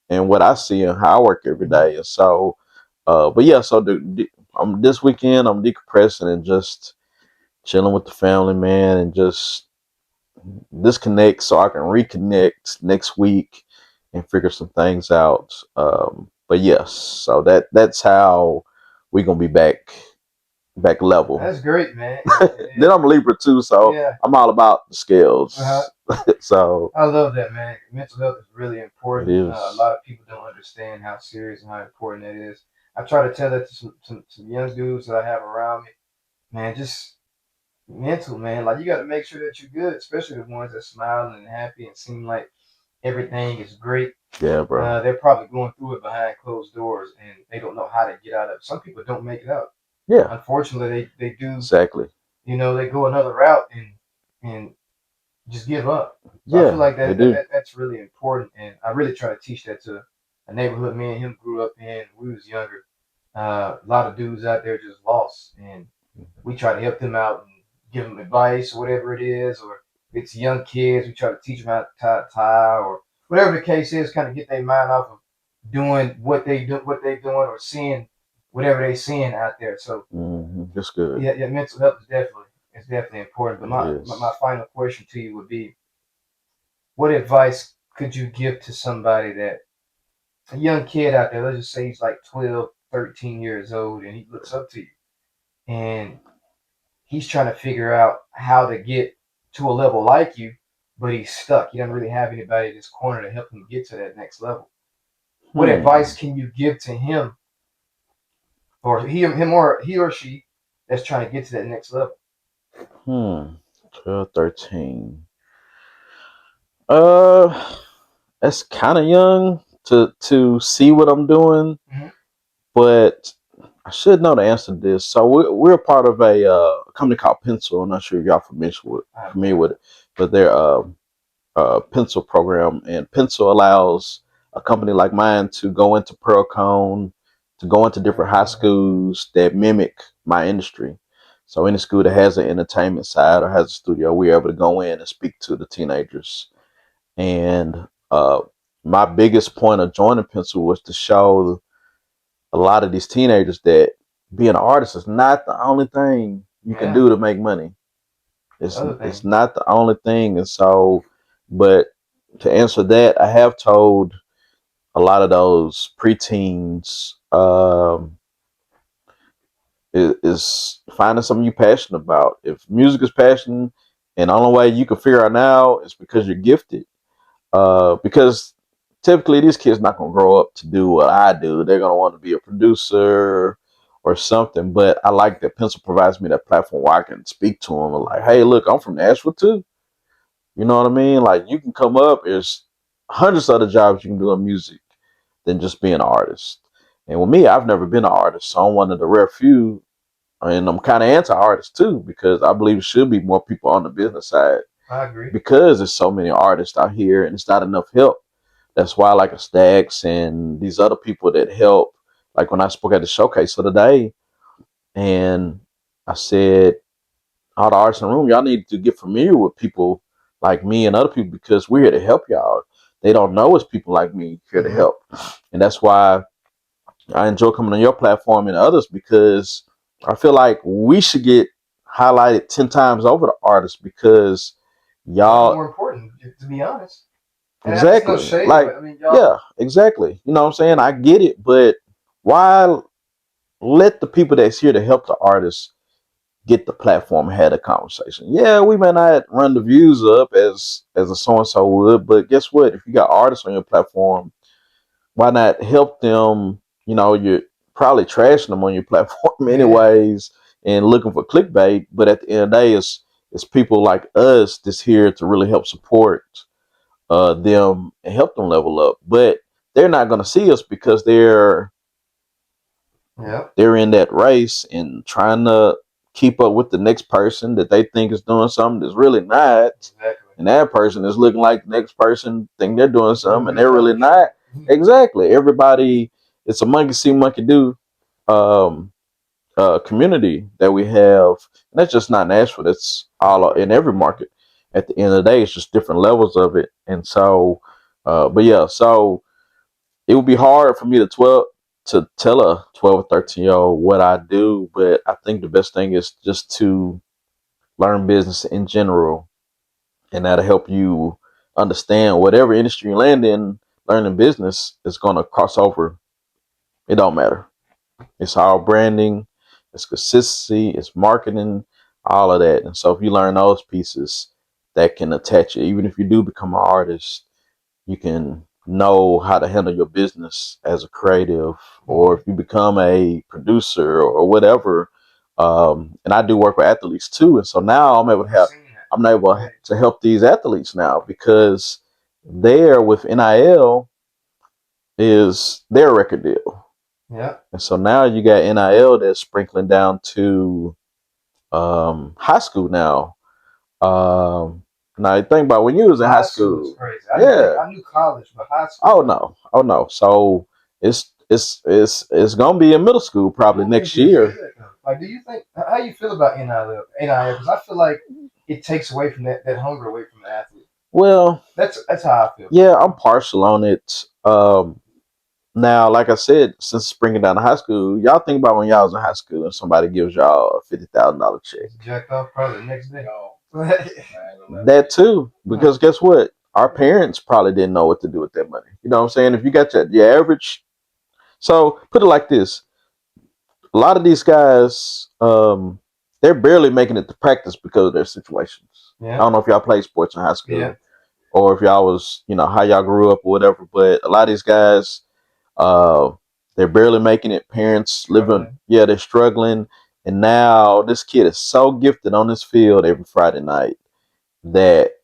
and what I see and how I work every Mm-hmm. day. And so, but yeah, so this weekend I'm decompressing and just chilling with the family, man, and just disconnect so I can reconnect next week and figure some things out. But yes, so that's how we're gonna be back level. That's great, man. And Then I'm a Libra too, so yeah, I'm all about the uh, scales. So I love that, man. Mental health is really it important. A is. lot of people don't understand how serious and how important that is. I try to tell that to some young dudes that I have around me. Man, just mental, man. Like you got to make sure that you're good, especially the ones that smiling and happy and seem like everything is great. Yeah, bro. They're probably going through it behind closed doors, and they don't know how to get out of it. Some people don't make it out. Yeah, Unfortunately, they do. exactly. They go another route and just give up. So I feel Yeah, like they do. that's really important, and I really try to teach that to a neighborhood me and him grew up in. When we was younger. A lot of dudes out there just lost, and we try to help them out and give them advice or whatever it is, or if it's young kids, we try to teach them how to tie or whatever the case is, kind of get their mind off of doing what they doing, or seeing whatever they seeing out there. So That's good. yeah, mental health is definitely important. But It my is. final question to you would be, what advice could you give to somebody that a young kid out there, let's just say he's like 12, 13 years old, and he looks up to you, and he's trying to figure out how to get to a level like you, but he's stuck. He doesn't really have anybody in his corner to help him get to that next level. What Hmm. advice can you give to him, or him or he or she that's trying to get to that next level? Hmm. 12, 13. Uh, that's kind of young to see what I'm doing, Mm-hmm. but I should know the answer to this. So we're part of a company called Pencil. I'm not sure if y'all I have no familiar idea. with it, but they're Pencil program, and Pencil allows a company like mine to go into Pearlcone, to go into different high schools that mimic my industry. So any school that has an entertainment side or has a studio, we're able to go in and speak to the teenagers. And my biggest point of joining Pencil was to show a lot of these teenagers that being an artist is not the only thing you can Yeah, do to make money. the other It's thing. not the only thing, and so, but to answer that, I have told a lot of those preteens, is finding something you're passionate about. If music is passion, and the only way you can figure out now is because you're gifted. Because typically these kids not gonna grow up to do what I do. They're gonna want to be a producer or something. But I like that Pencil provides me that platform where I can speak to them and like, hey, look, I'm from Nashville too. You know what I mean? Like you can come up. There's hundreds of other jobs you can do in music than just being an artist. And with me, I've never been an artist, so I'm one of the rare few. And I'm kind of anti-artist too because I believe it should be more people on the business side. I agree. Because there's so many artists out here and it's not enough help. That's why like a Stax and these other people that help. Like when I spoke at the showcase of the day, and I said, all the artists in the room, y'all need to get familiar with people like me and other people because we're here to help y'all. They don't know it's people like me here to help. And that's why I enjoy coming on your platform and others because I feel like we should get highlighted 10 times over the artists because y'all more important, to be honest. And exactly no shade, like but, I mean, y'all, yeah, exactly. You know what I'm saying? I get it, but why let the people that's here to help the artists get the platform and have a conversation? Yeah, we may not run the views up as a so and so would, but guess what? If you got artists on your platform, why not help them? You know, you're probably trashing them on your platform anyways and looking for clickbait. But at the end of the day, it's people like us that's here to really help support them and help them level up. But they're not going to see us because they're in that race and trying to keep up with the next person that they think is doing something that's really not. Exactly. And that person is looking like the next person think they're doing something and they're really not. Exactly. Everybody, it's a monkey see, monkey do community that we have. And that's just not Nashville. That's all in every market. At the end of the day, it's just different levels of it. And so, but yeah, so it would be hard for me to tell a 12 or 13-year old what I do, but I think the best thing is just to learn business in general, and that'll help you understand whatever industry you land in. Learning business is going to cross over. It don't matter. It's all branding, it's consistency, it's marketing, all of that. And so if you learn those pieces, that can attach it. Even if you do become an artist, you can know how to handle your business as a creative, or if you become a producer or whatever. And I do work with athletes too, and so now I'm able to help these athletes now because there with NIL is their record deal. Yeah. And so now you got NIL that's sprinkling down to high school now. Now you think about when you was in high school. Is crazy. I knew college, but high school. Oh no. So it's gonna be in middle school probably next year. Like, do you think how you feel about NIL? Because I feel like it takes away from that hunger away from the athlete. Well, that's how I feel. Yeah, I'm partial on it. Now, like I said, since bringing down to high school, y'all think about when y'all was in high school and somebody gives y'all a $50,000 check. Jacked off probably the next day. That too, because guess what? Our parents probably didn't know what to do with that money. You know what I'm saying? If you got your average, so put it like this: a lot of these guys, they're barely making it to practice because of their situations. Yeah. I don't know if y'all played sports in high school, or if y'all was, how y'all grew up or whatever. But a lot of these guys, they're barely making it. Parents living, they're struggling. And now this kid is so gifted on this field every Friday night that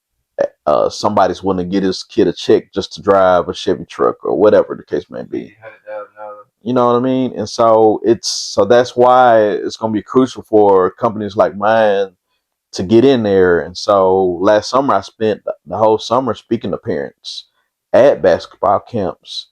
somebody's willing to get his kid a check just to drive a Chevy truck or whatever the case may be. You know what I mean? And so that's why it's going to be crucial for companies like mine to get in there. And so last summer I spent the whole summer speaking to parents at basketball camps.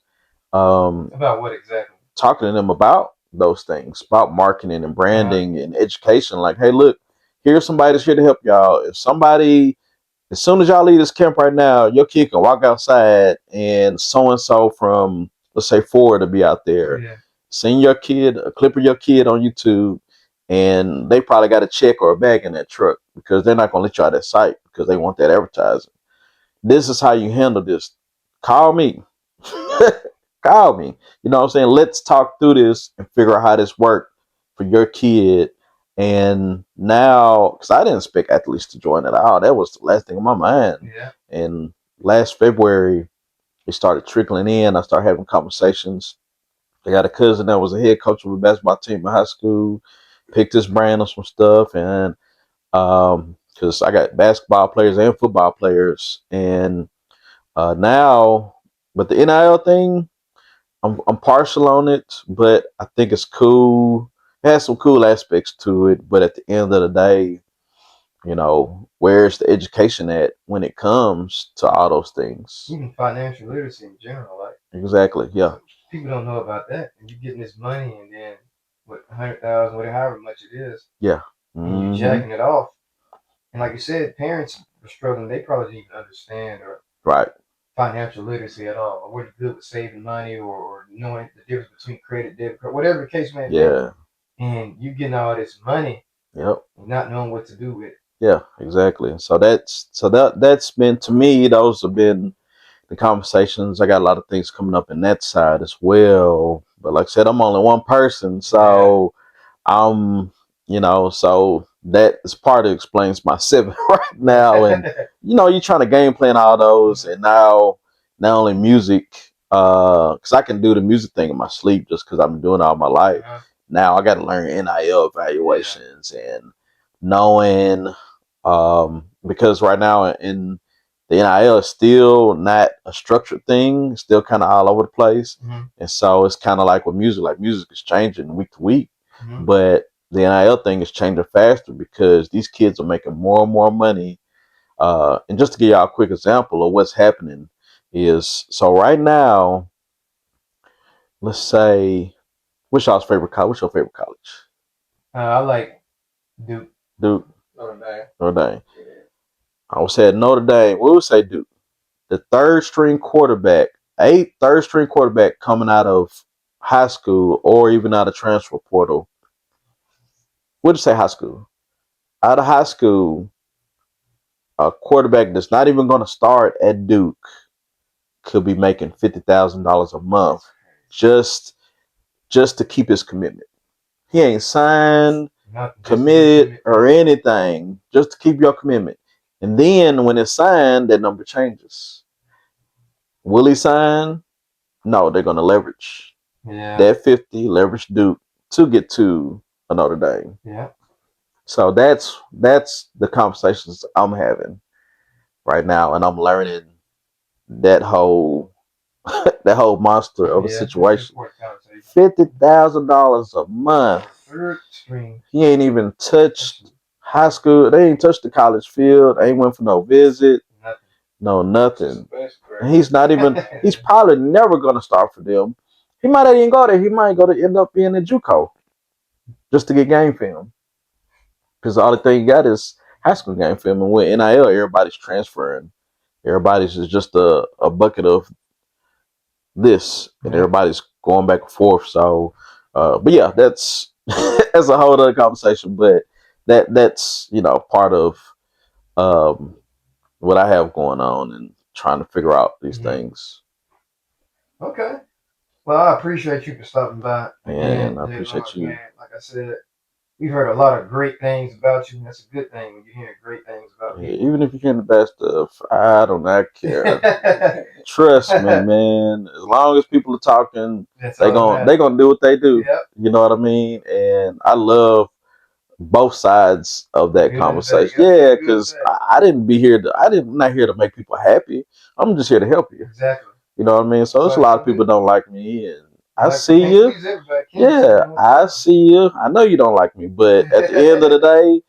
About what exactly? Talking to them about those things, about marketing and branding and education. Like, hey, look, here's somebody that's here to help y'all. As soon as y'all leave this camp right now, your kid can walk outside and so from, let's say, Ford to be out there. Yeah. Send your kid a clip of your kid on YouTube, and they probably got a check or a bag in that truck because they're not going to let you out of that site because they want that advertising. This is how you handle this. Call me. Call me. You know what I'm saying? Let's talk through this and figure out how this works for your kid. And now, because I didn't expect athletes to join at all, that was the last thing on my mind. Yeah. And last February, it started trickling in. I started having conversations. I got a cousin that was a head coach of a basketball team in high school, picked his brain on some stuff, and because I got basketball players and football players, and now, but the NIL thing, I'm partial on it, but I think it's cool. It has some cool aspects to it, but at the end of the day, where's the education at when it comes to all those things? Even financial literacy in general, like Exactly, yeah. People don't know about that, and you getting this money, and then what 100,000, whatever, however much it is, Yeah. and you jacking it off. And like you said, parents were struggling. They probably didn't even understand or Right. financial literacy at all, or were good with saving money or knowing the difference between credit, debit card, whatever the case may be. Yeah. And you getting all this money, Yep. and not knowing what to do with it. Yeah, exactly. So that's been, to me, those have been the conversations. I got a lot of things coming up in that side as well. But like I said, I'm only one person, so I'm, so that is part of explains my 7 right now. And you're trying to game plan all those, and now not only music, because I can do the music thing in my sleep just because I've been doing it all my life. Now I got to learn NIL evaluations and knowing, because right now in the NIL is still not a structured thing, it's still kind of all over the place. And so it's kind of like with music, music is changing week to week, but the NIL thing is changing faster because these kids are making more and more money. And just to give y'all a quick example of what's happening is, so right now, let's say, what's your favorite college? I like Duke. Duke. Notre Dame. Notre Dame. I would say Notre Dame. We would say Duke. The third string quarterback coming out of high school or even out of transfer portal. Would you say high school? Out of high school, a quarterback that's not even going to start at Duke could be making $50,000 a month just to keep his commitment. He ain't signed, committed, or anything, just to keep your commitment. And then when it's signed, that number changes. Will he sign? No, they're going to leverage that 50, leverage Duke to get to Notre Dame. Yeah. So that's the conversations I'm having right now, and I'm learning that whole monster of a situation. $50,000 a month. Third string. He ain't even touched high school. They ain't touched the college field. They ain't went for no visit. Nothing. And he's not even. He's probably never gonna start for them. He might not even go there. He might end up being a JUCO just to get game film. Because all the thing you got is high school game film, and with NIL, everybody's transferring. Everybody's just a bucket of this, and everybody's going back and forth. So, but yeah, that's that's a whole other conversation. But that's part of what I have going on and trying to figure out these things. Okay. Well, I appreciate you for stopping by. And I appreciate you. Man, like I said, we've heard a lot of great things about you, and that's a good thing when you're hearing great things about me. Even if you're hearing the bad stuff, I do not care. Trust me, man. As long as people are talking, they're gonna do what they do. Yep. You know what I mean? And I love both sides of that conversation. Yeah, because I didn't be here I'm not here to make people happy. I'm just here to help you. Exactly. You know what I mean? So there's a lot of people don't like me, and I see you. Yeah, I see you. I know you don't like me, but at the end of the day,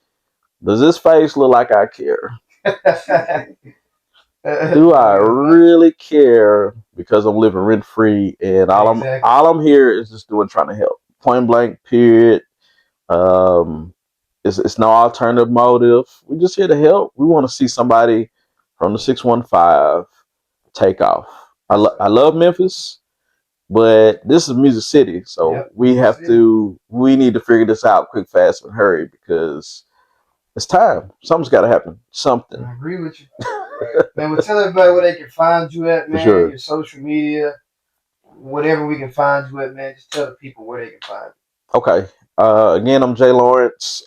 does this face look like I care? Do I really care? Because I'm living rent free, and all I'm here is just trying to help. Point blank. Period. It's no alternative motive. We're just here to help. We want to see somebody from the 615 take off. I love Memphis, but this is Music City, so we need to figure this out quick, fast, and hurry because it's time. Something's got to happen. Something. I agree with you. Man, we'll tell everybody where they can find you at, man. Your social media, whatever we can find you at, man. Just tell the people where they can find you. Okay. Again, I'm JayLawrence.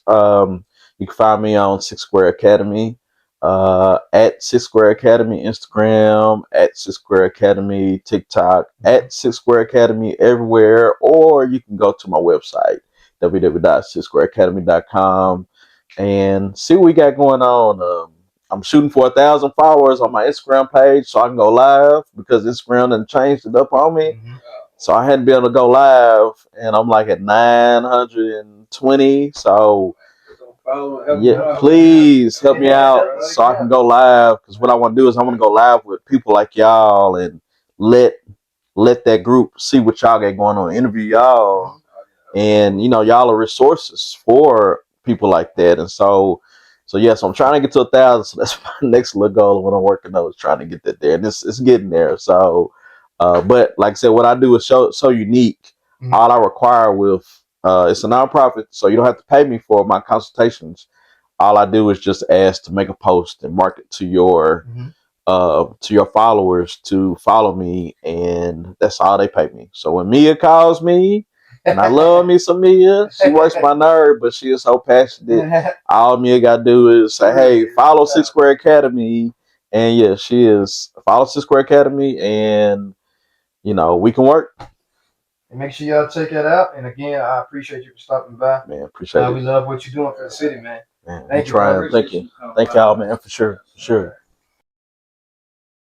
You can find me on Six Square Academy, at Six Square Academy Instagram, at Six Square Academy TikTok, at Six Square Academy everywhere, or you can go to my website www.sixsquareacademy.com and see what we got going on. I'm shooting for 1,000 followers on my Instagram page so I can go live because Instagram done changed it up on me. Mm-hmm. So I hadn't been able to go live, and I'm like at 920. So yeah, please help me out so I can go live. Because what I want to do is I want to go live with people like y'all and let that group see what y'all got going on, interview y'all, and y'all are resources for people like that. And so yes, I'm trying to get to 1,000. So that's my next little goal. What I'm working on is trying to get that there, and it's getting there. So, but like I said, what I do is so unique. Mm-hmm. All I require with it's a nonprofit, so you don't have to pay me for my consultations. All I do is just ask to make a post and market to your to your followers to follow me, and that's all they pay me. So when Mia calls me, and I love me some Mia, she works my nerve, but she is so passionate. All Mia gotta do is say, "Hey, follow Six Square Academy," and yeah, she is follow Six Square Academy, and we can work. And make sure y'all check that out. And again, I appreciate you for stopping by. Man, appreciate it. We love what you're doing for the city, man. Man, Thank you, trying. brother. Thank you. Thank y'all, man, for sure. For sure.